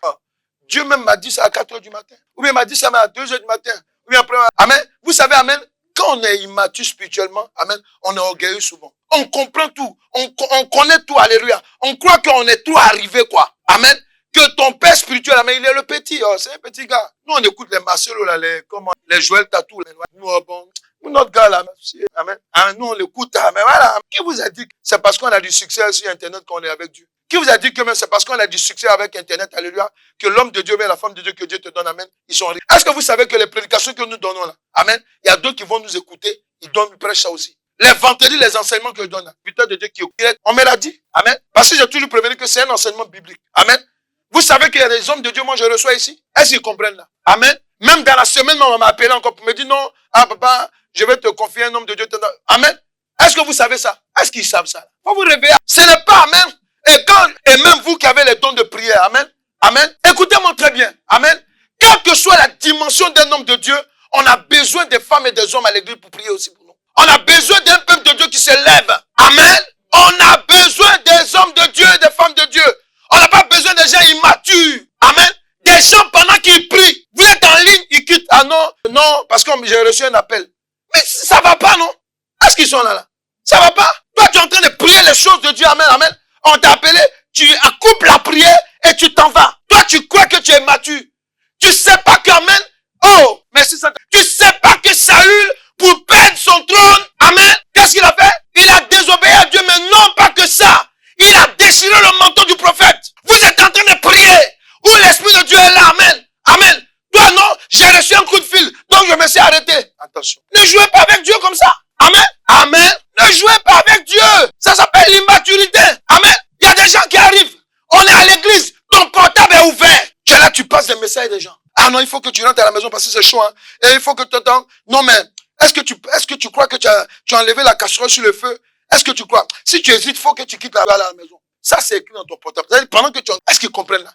Dieu même m'a dit ça à 4 heures du matin. Ou bien m'a dit ça à 2 heures du matin. Ou bien après, amen. Vous savez, amen, quand on est immature spirituellement, amen, on est orgueilleux souvent. On comprend tout. On connaît tout, alléluia. On croit qu'on est tout arrivé, quoi. Amen. Que ton père spirituel, amen, il est le petit. Oh, c'est un petit gars. Nous, on écoute les Marcelo, là, les Joël Tatou. Nous, bon, notre gars, là, amen. Amen. Nous, on l'écoute, amen. Voilà. Qui vous a dit que c'est parce qu'on a du succès sur Internet qu'on est avec Dieu? Qui vous a dit que même c'est parce qu'on a du succès avec Internet, alléluia, que l'homme de Dieu, mais la femme de Dieu que Dieu te donne, amen, ils sont riches. Est-ce que vous savez que les prédications que nous donnons là, amen, il y a d'autres qui vont nous écouter, ils prêchent ça aussi. Les vendredis, les enseignements que je donne, putain de Dieu qui est, on me l'a dit, amen, parce que j'ai toujours prévenu que c'est un enseignement biblique, amen. Vous savez qu'il y a des hommes de Dieu, moi je reçois ici, est-ce qu'ils comprennent là, amen. Même dans la semaine, on m'a appelé encore pour me dire non, ah papa, je vais te confier un homme de Dieu, amen. Est-ce que vous savez ça? Est-ce qu'ils savent ça? Faut vous réveiller. Ce n'est pas, amen. Et même vous qui avez les dons de prière, amen, amen, écoutez-moi très bien, amen, quelle que soit la dimension d'un homme de Dieu, on a besoin des femmes et des hommes à l'église pour prier aussi pour nous. On a besoin d'un peuple de Dieu qui se lève, amen, on a besoin des hommes de Dieu et des femmes de Dieu. On n'a pas besoin des gens immatures, amen, des gens pendant qu'ils prient, vous êtes en ligne, ils quittent, ah non, non, parce que j'ai reçu un appel. Mais ça va pas, non? Est-ce qu'ils sont là? Ça va pas? Toi, tu es en train de prier les choses de Dieu, amen, amen. On t'a appelé, tu coupes la prière et tu t'en vas. Toi, tu crois que tu es mature. Tu sais pas qu'amen, oh, merci Satan. Tu sais pas que Saül, pour perdre son trône, amen, qu'est-ce qu'il a fait? Il a désobéi à Dieu, mais non pas que ça. Il a déchiré le manteau du prophète. Vous êtes en train de prier, où l'Esprit de Dieu est là, amen, amen. Toi, non, j'ai reçu un coup de fil, donc je me suis arrêté. Attention. Ne jouez pas avec Dieu comme ça. Amen, amen. Ne jouez pas avec Dieu. Ça s'appelle l'immaturité. Amen. Il y a des gens qui arrivent. On est à l'église. Ton portable est ouvert. Tu es là, tu passes des messages des gens. Ah non, il faut que tu rentres à la maison parce que c'est chaud. Hein. Et il faut que tu entends. Non, mais est-ce que tu crois que tu as enlevé la casserole sur le feu? Est-ce que tu crois? Si tu hésites, il faut que tu quittes la maison. Ça, c'est écrit dans ton portable. C'est-à-dire, pendant que est-ce qu'ils comprennent là?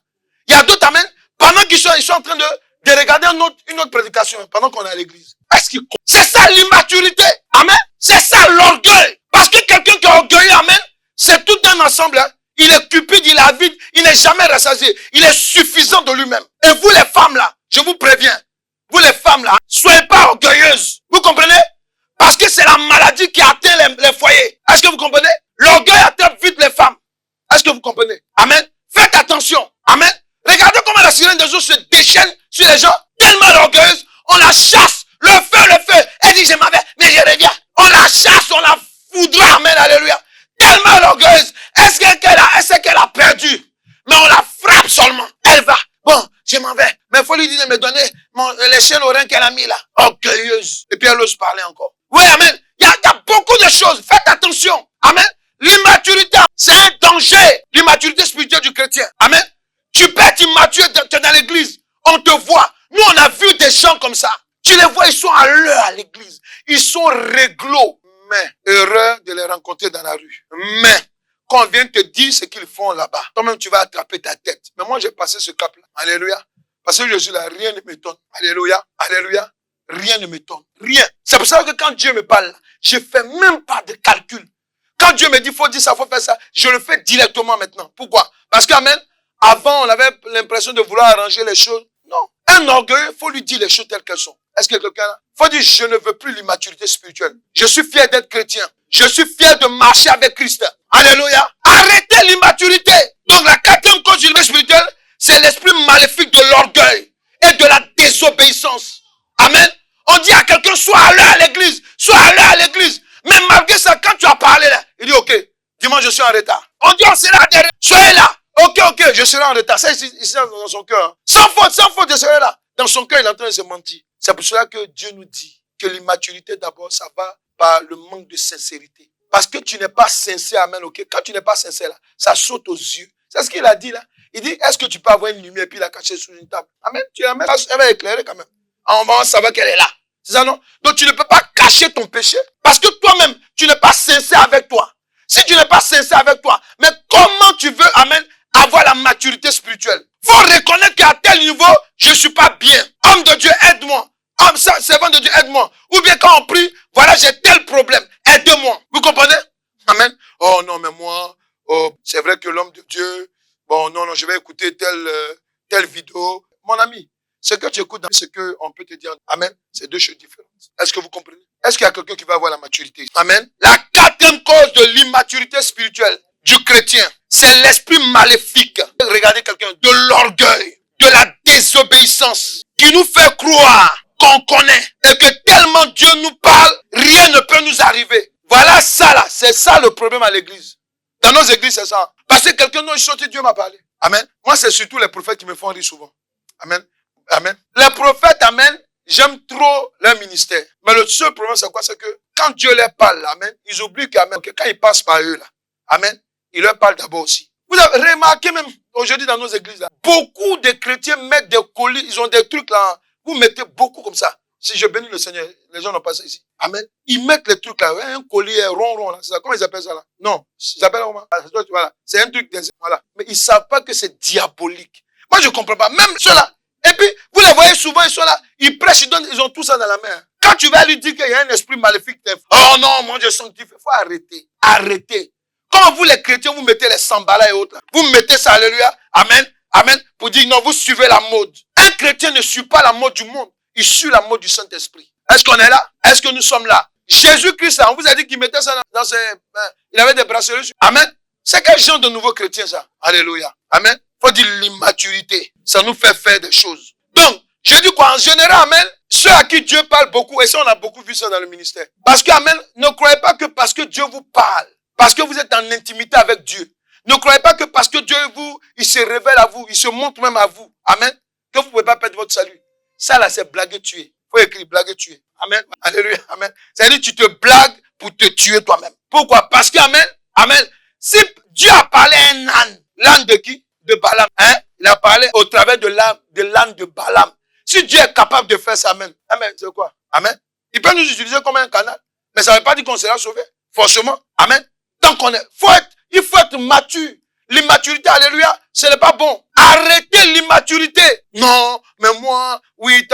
Il y a d'autres, amen. Pendant qu'ils sont en train de regarder une autre prédication, pendant qu'on est à l'église. Est-ce qu'ils comprennent? C'est ça l'immaturité. Amen. C'est ça l'orgueil. Parce que quelqu'un qui est orgueilleux, amen, c'est tout un ensemble. Hein. Il est cupide, il est avide, il n'est jamais rassasié. Il est suffisant de lui-même. Et vous les femmes là, je vous préviens, vous les femmes là, soyez pas orgueilleuses. Vous comprenez? Parce que c'est la maladie qui atteint les foyers. Est-ce que vous comprenez? L'orgueil attrape vite les femmes. Est-ce que vous comprenez? Amen. Faites attention. Amen. Regardez comment la sirène des eaux se déchaîne sur les gens. Tellement orgueilleuse, on la chasse. Le feu. Elle dit je m'en vais, mais je reviens. On la chasse, on la foudra. Amen, alléluia. Tellement orgueilleuse. Est-ce qu'elle a perdu? Mais on la frappe seulement. Elle va. Bon, je m'en vais. Mais il faut lui dire de me donner les chaînes aux reins qu'elle a mis là. Orgueilleuse. Et puis elle ose parler encore. Oui, amen. Il y a beaucoup de choses. Faites attention. Amen. L'immaturité, c'est un danger. L'immaturité spirituelle du chrétien. Amen. Tu peux être immature, tu es dans l'église. On te voit. Nous, on a vu des gens comme ça. Tu les vois, ils sont à l'heure à l'église. Ils sont réglo. Mais, heureux de les rencontrer dans la rue. Mais, quand on vient te dire ce qu'ils font là-bas, toi-même, tu vas attraper ta tête. Mais moi, j'ai passé ce cap-là. Alléluia. Parce que je suis là, rien ne m'étonne. Alléluia. Alléluia. Rien ne m'étonne. Rien. C'est pour ça que quand Dieu me parle, je ne fais même pas de calcul. Quand Dieu me dit, faut dire ça, faut faire ça, je le fais directement maintenant. Pourquoi? Parce qu'amen, avant, on avait l'impression de vouloir arranger les choses. Non. Un orgueil, faut lui dire les choses telles qu'elles sont. Est-ce que quelqu'un là? Faut dire, je ne veux plus l'immaturité spirituelle. Je suis fier d'être chrétien. Je suis fier de marcher avec Christ. Alléluia. Arrêtez l'immaturité. Donc la quatrième cause du niveau spirituel, c'est l'esprit maléfique de l'orgueil et de la désobéissance. Amen. On dit à quelqu'un, sois à l'heure à l'église. Sois à l'heure à l'église. Mais malgré ça, quand tu as parlé là, il dit, ok, dimanche je suis en retard. On dit, on sera derrière. Soyez là. Ok, je serai en retard. Ça, ici dans son cœur. Sans faute, je serai là. Dans son cœur, il est en train de se mentir. C'est pour cela que Dieu nous dit que l'immaturité, d'abord, ça va par le manque de sincérité. Parce que tu n'es pas sincère, amen, ok? Quand tu n'es pas sincère, là, ça saute aux yeux. C'est ce qu'il a dit là. Il dit, est-ce que tu peux avoir une lumière et puis la cacher sous une table? Amen. Tu la mets, elle va éclairer quand même. On va savoir qu'elle est là. C'est ça, non? Donc tu ne peux pas cacher ton péché. Parce que toi-même, tu n'es pas sincère avec toi. Si tu n'es pas sincère avec toi, mais comment tu veux, amen, avoir la maturité spirituelle? Faut reconnaître qu'à tel niveau, je suis pas bien. Homme de Dieu, aide-moi. Homme, servant de Dieu, aide-moi. Ou bien quand on prie, voilà, j'ai tel problème. Aide-moi. Vous comprenez? Amen. Oh non, mais moi, oh, c'est vrai que l'homme de Dieu, bon, non, je vais écouter telle vidéo. Mon ami, ce que tu écoutes, ce qu'on peut te dire, amen, c'est deux choses différentes. Est-ce que vous comprenez? Est-ce qu'il y a quelqu'un qui va avoir la maturité? Amen. La quatrième cause de l'immaturité spirituelle du chrétien, c'est l'esprit maléfique. Regardez quelqu'un, de l'orgueil, de la désobéissance, qui nous fait croire qu'on connaît et que tellement Dieu nous parle, rien ne peut nous arriver. Voilà ça là, c'est ça le problème à l'église. Dans nos églises, c'est ça. Parce que quelqu'un nous chanté, Dieu m'a parlé. Amen. Moi, c'est surtout les prophètes qui me font rire souvent. Amen. Amen. Les prophètes, amen, j'aime trop leur ministère. Mais le seul problème, c'est quoi? C'est que quand Dieu leur parle, amen, ils oublient qu'amen, que quand ils passent par eux, là, amen, il leur parle d'abord aussi. Vous avez remarqué même aujourd'hui dans nos églises, là, beaucoup de chrétiens mettent des colis, ils ont des trucs là, vous mettez beaucoup comme ça. Si je bénis le Seigneur, les gens n'ont pas ça ici. Amen. Ils mettent les trucs là, un collier rond, là, c'est ça. Comment ils appellent ça là? Non, ils appellent comment? Voilà. C'est un truc, voilà. Mais ils savent pas que c'est diabolique. Moi, je comprends pas. Même ceux-là. Et puis, vous les voyez souvent, ils sont là, ils prêchent, ils ont tout ça dans la main. Quand tu vas lui dire qu'il y a un esprit maléfique, oh non, moi je sanctifie, il faut arrêter. Arrêtez. Comme vous les chrétiens, vous mettez les sambala et autres, vous mettez ça, alléluia, amen, amen, pour dire non, vous suivez la mode. Un chrétien ne suit pas la mode du monde, il suit la mode du Saint-Esprit. Est-ce qu'on est là? Est-ce que nous sommes là? Jésus-Christ, on vous a dit qu'il mettait ça dans ses... il avait des bracelets. Amen. C'est quel genre de nouveau chrétien ça? Alléluia. Amen. Faut dire l'immaturité. Ça nous fait faire des choses. Donc, je dis quoi? En général, amen, ceux à qui Dieu parle beaucoup, et ça on a beaucoup vu ça dans le ministère. Parce que, amen, ne croyez pas que parce que Dieu vous parle, parce que vous êtes en intimité avec Dieu, ne croyez pas que parce que Dieu il se révèle à vous, il se montre même à vous, amen, que vous ne pouvez pas perdre votre salut. Ça là, c'est blaguer, tuer. Faut écrire blaguer, tuer. Amen. Alléluia. Amen. C'est-à-dire tu te blagues pour te tuer toi-même. Pourquoi? Parce que, amen, amen, si Dieu a parlé à un âne, l'âne de qui? De Balaam. Hein? Il a parlé au travers de l'âne de Balaam. Si Dieu est capable de faire ça, amen. Amen. C'est quoi? Amen. Il peut nous utiliser comme un canal. Mais ça ne veut pas dire qu'on sera sauvé. Forcément. Amen. Tant qu'on est, il faut être mature. L'immaturité, alléluia, ce n'est pas bon. Arrêtez l'immaturité. Non, mais moi, oui,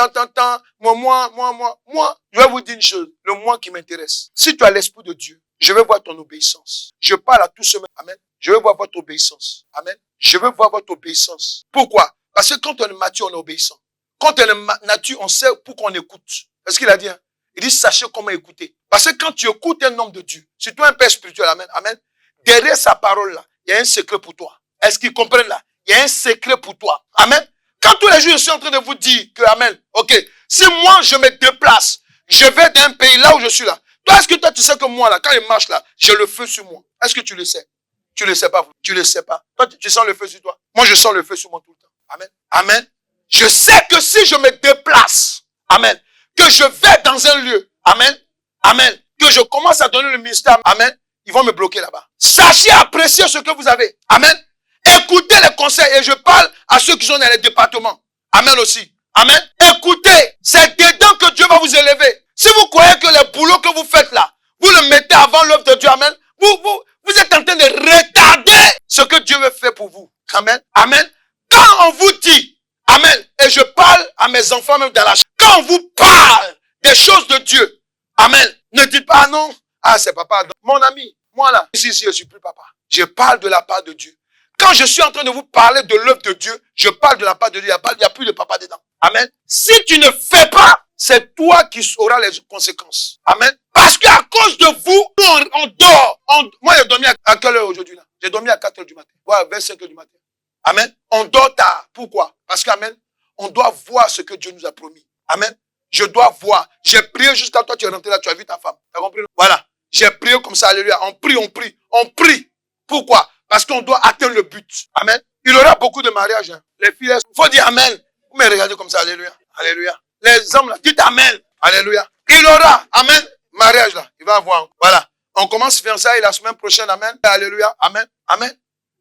moi, je vais vous dire une chose. Le moi qui m'intéresse. Si tu as l'esprit de Dieu, je veux voir ton obéissance. Je parle à tous ceux, amen. Je veux voir votre obéissance. Amen. Je veux voir votre obéissance. Pourquoi? Parce que quand on est mature, on est obéissant. Quand on est mature, on sait pourquoi on écoute. C'est ce qu'il a dit. Hein? Il dit, sachez comment écouter. Parce que quand tu écoutes un homme de Dieu, surtout un père spirituel, amen, amen, derrière sa parole là, il y a un secret pour toi. Est-ce qu'ils comprennent là? Il y a un secret pour toi. Amen. Quand tous les jours, je suis en train de vous dire que, amen, ok, si moi, je me déplace, je vais d'un pays là où je suis là. Toi, est-ce que toi, tu sais que moi là, quand il marche là, j'ai le feu sur moi? Est-ce que tu le sais? Tu le sais pas. Tu le sais pas. Toi, tu sens le feu sur toi. Moi, je sens le feu sur moi tout le temps. Amen. Amen. Je sais que si je me déplace, amen, que je vais dans un lieu, amen, amen, que je commence à donner le ministère, amen, ils vont me bloquer là-bas. Sachez apprécier ce que vous avez. Amen. Écoutez les conseils. Et je parle à ceux qui sont dans les départements. Amen aussi. Amen. Écoutez. C'est dedans que Dieu va vous élever. Si vous croyez que le boulot que vous faites là, vous le mettez avant l'œuvre de Dieu. Amen. Vous êtes en train de retarder ce que Dieu veut faire pour vous. Amen. Amen. Quand on vous dit, amen, et je parle à mes enfants même dans la chambre, quand on vous parle des choses de Dieu, amen, ne dites pas non, c'est papa. Mon ami, moi là, ici, je suis plus papa. Je parle de la part de Dieu. Quand je suis en train de vous parler de l'œuvre de Dieu, je parle de la part de Dieu. Il n'y a plus de papa dedans. Amen. Si tu ne fais pas, c'est toi qui auras les conséquences. Amen. Parce qu'à cause de vous, on dort. Moi, j'ai dormi à quelle heure aujourd'hui là? J'ai dormi à 4 heures du matin. Ouais, 25 heures du matin. Amen. On dort tard. Pourquoi? Parce qu'amen, on doit voir ce que Dieu nous a promis. Amen. Je dois voir. J'ai prié jusqu'à toi, tu es rentré là, tu as vu ta femme. Tu as compris? Voilà. J'ai prié comme ça, alléluia. On prie, on prie. On prie. Pourquoi? Parce qu'on doit atteindre le but. Amen. Il y aura beaucoup de mariages. Hein. Les filles, il faut dire amen. Vous me regardez comme ça, alléluia. Alléluia. Les hommes là, dites amen. Alléluia. Il y aura, amen, mariage là. Il va avoir. Voilà. On commence fiançailles la semaine prochaine, amen. Alléluia. Amen. Amen.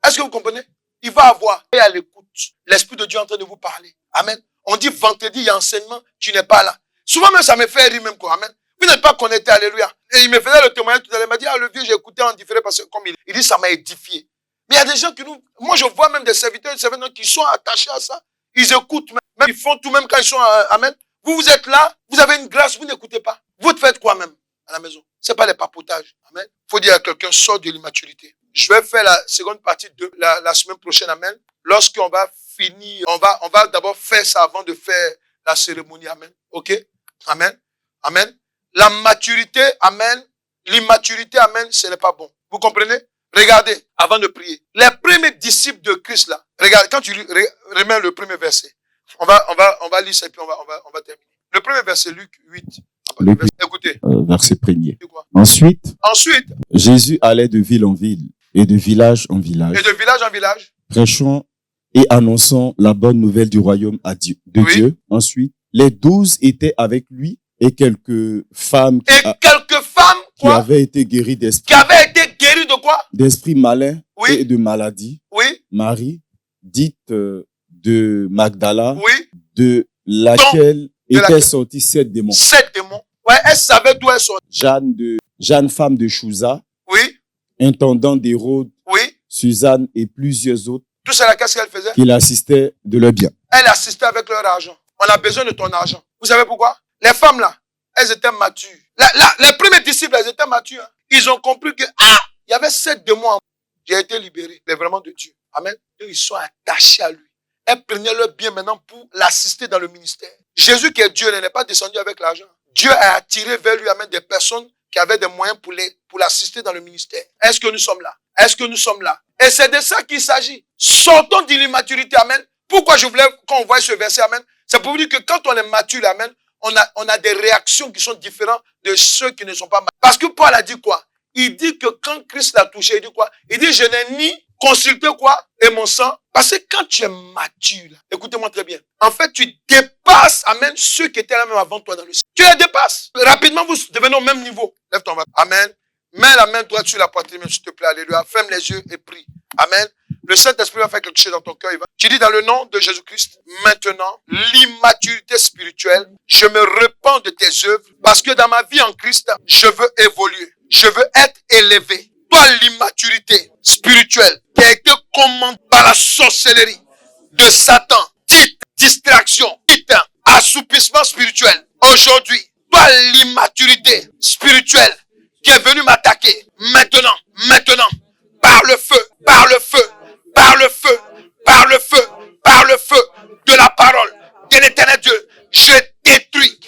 Est-ce que vous comprenez? Il va avoir. Et à l'écoute. L'Esprit de Dieu est en train de vous parler. Amen. On dit vendredi, il y a enseignement, tu n'es pas là. Souvent même, ça me fait rire même quoi. Amen. Vous n'êtes pas connecté, alléluia. Et il me faisait le témoignage tout à l'heure. Il m'a dit, le vieux, j'ai écouté en différé parce que comme il dit, ça m'a édifié. Mais il y a des gens qui moi je vois même des serviteurs qui sont attachés à ça. Ils écoutent, même ils font tout même quand ils sont, amen. Vous êtes là, vous avez une grâce, vous n'écoutez pas. Vous faites quoi même à la maison? C'est pas les papotages. Amen. Faut dire à quelqu'un, sort de l'immaturité. Je vais faire la seconde partie de la semaine prochaine, amen. Lorsqu'on va finir, on va d'abord faire ça avant de faire la cérémonie, amen. Ok? Amen. Amen. La maturité, amen. L'immaturité, amen, ce n'est pas bon. Vous comprenez? Regardez, avant de prier. Les premiers disciples de Christ, là, regarde, quand tu remets le premier verset, on va lire ça et puis on va terminer. Le premier verset, Luc 8. Écoutez. Verset premier. Ensuite, Jésus allait de ville en ville et de village en village. Prêchant et annonçant la bonne nouvelle du royaume Dieu. Dieu. Ensuite, les 12 étaient avec lui et quelques femmes qui avaient été guéries d'esprit. Qui avaient été guéries de quoi? D'esprit malin et de maladie. Oui. Marie, dite de Magdala, oui. de laquelle étaient sortis 7 démons. 7 démons. Ouais, elle savait d'où elle sortait. Jeanne, femme de Chouza. Oui. Intendant d'Hérode. Oui. Suzanne et plusieurs autres. Tout cela, qu'est-ce qu'elle faisait? Qui l'assistaient de leur bien. Elle assistait avec leur argent. On a besoin de ton argent. Vous savez pourquoi? Les femmes là, elles étaient matures. Les premiers disciples, elles étaient matures. Hein. Ils ont compris que, il y avait 7 démons. J'ai été libéré. C'est vraiment de Dieu. Amen. Et ils sont attachés à lui. Elles prenaient leur bien maintenant pour l'assister dans le ministère. Jésus qui est Dieu n'est pas descendu avec l'argent. Dieu a attiré vers lui, amen, des personnes qui avaient des moyens pour l'assister dans le ministère. Est-ce que nous sommes là? Est-ce que nous sommes là? Et c'est de ça qu'il s'agit. Sortons de l'immaturité, amen. Pourquoi je voulais qu'on voie ce verset, amen? C'est pour vous dire que quand on est mature, amen, on a des réactions qui sont différentes de ceux qui ne sont pas matures. Parce que Paul a dit quoi? Il dit que quand Christ l'a touché, il dit quoi? Il dit, je n'ai ni consulté quoi? Et mon sang. Parce que quand tu es mature, écoutez-moi très bien. En fait, tu dépasses, amen, ceux qui étaient là même avant toi dans le ciel. Tu les dépasses. Rapidement, vous devenez au même niveau. Lève ton main. Amen. Mets la main droite sur la poitrine, s'il te plaît. Alléluia. Ferme les yeux et prie. Amen. Le Saint-Esprit va faire quelque chose dans ton cœur. Tu dis dans le nom de Jésus-Christ, maintenant, l'immaturité spirituelle, je me repens de tes œuvres parce que dans ma vie en Christ, je veux évoluer. Je veux être élevé. Toi, l'immaturité spirituelle qui a été commandée par la sorcellerie de Satan, dite distraction, dite assoupissement spirituel. Aujourd'hui, toi, l'immaturité spirituelle qui est venue m'attaquer, maintenant, par le feu, par le feu, par le feu, par le feu, par le feu de la parole de l'Éternel Dieu, je détruis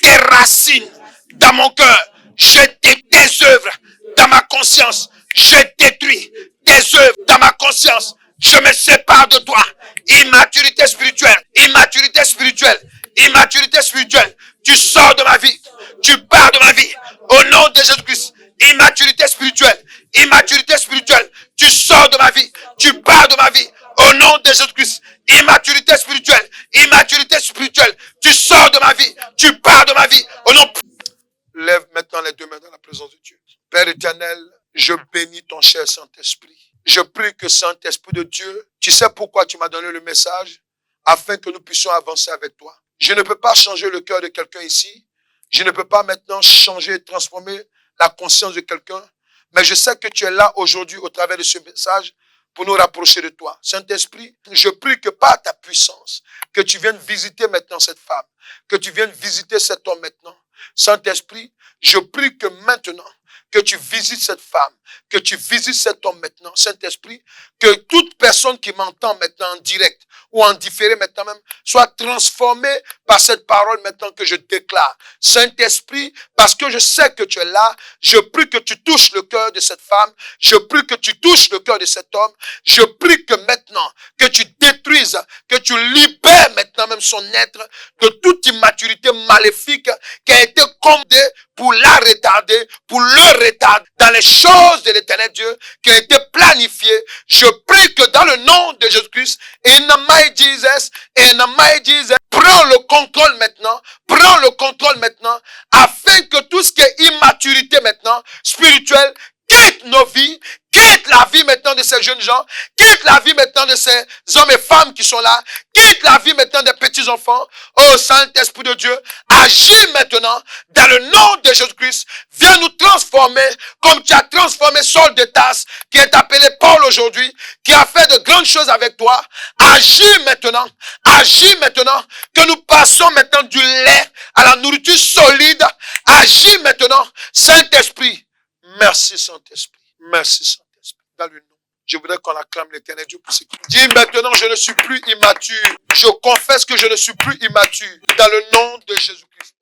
tes racines dans mon cœur, je détruis tes œuvres dans ma conscience, je détruis tes œuvres dans ma conscience, je me sépare de toi. Immaturité spirituelle, immaturité spirituelle, immaturité spirituelle, tu sors de ma vie, tu pars de ma vie, au nom de Jésus-Christ. Immaturité spirituelle, tu sors de ma vie, tu pars de ma vie, au nom de Jésus-Christ. Immaturité spirituelle, tu sors de ma vie, tu pars de ma vie, au nom. Lève maintenant les deux mains dans la présence de Dieu. Père éternel, je bénis ton cher Saint-Esprit. Je prie que Saint-Esprit de Dieu, tu sais pourquoi tu m'as donné le message, afin que nous puissions avancer avec toi. Je ne peux pas changer le cœur de quelqu'un ici. Je ne peux pas maintenant changer et transformer la conscience de quelqu'un. Mais je sais que tu es là aujourd'hui au travers de ce message pour nous rapprocher de toi. Saint-Esprit, je prie que par ta puissance, que tu viennes visiter maintenant cette femme, que tu viennes visiter cet homme maintenant. Saint-Esprit, je prie que maintenant, que tu visites cette femme, que tu visites cet homme maintenant, Saint-Esprit, que toute personne qui m'entend maintenant en direct ou en différé maintenant même, soit transformée par cette parole maintenant que je déclare. Saint-Esprit, parce que je sais que tu es là, je prie que tu touches le cœur de cette femme, je prie que tu touches le cœur de cet homme, je prie que maintenant, que tu détruises, que tu libères maintenant même son être de toute immaturité maléfique qui a été commandée pour la retarder, pour le retarder dans les choses de l'Éternel Dieu qui a été planifié. Je prie que dans le nom de Jésus-Christ, in the mighty Jesus, prends le contrôle maintenant, afin que tout ce qui est immaturité maintenant, spirituelle, quitte nos vies, quitte la vie maintenant de ces jeunes gens, quitte la vie maintenant de ces hommes et femmes qui sont là, quitte la vie maintenant des petits enfants. Oh Saint-Esprit de Dieu, agis maintenant dans le nom de Jésus-Christ. Viens nous transformer comme tu as transformé Saul de Tarse, qui est appelé Paul aujourd'hui, qui a fait de grandes choses avec toi. Agis maintenant, que nous passons maintenant du lait à la nourriture solide. Agis maintenant, Saint-Esprit. Merci Saint-Esprit. Merci Saint-Esprit. Dans le nom. Je voudrais qu'on acclame l'Éternel Dieu pour ce qu'il dit. Maintenant, je ne suis plus immature. Je confesse que je ne suis plus immature. Dans le nom de Jésus-Christ.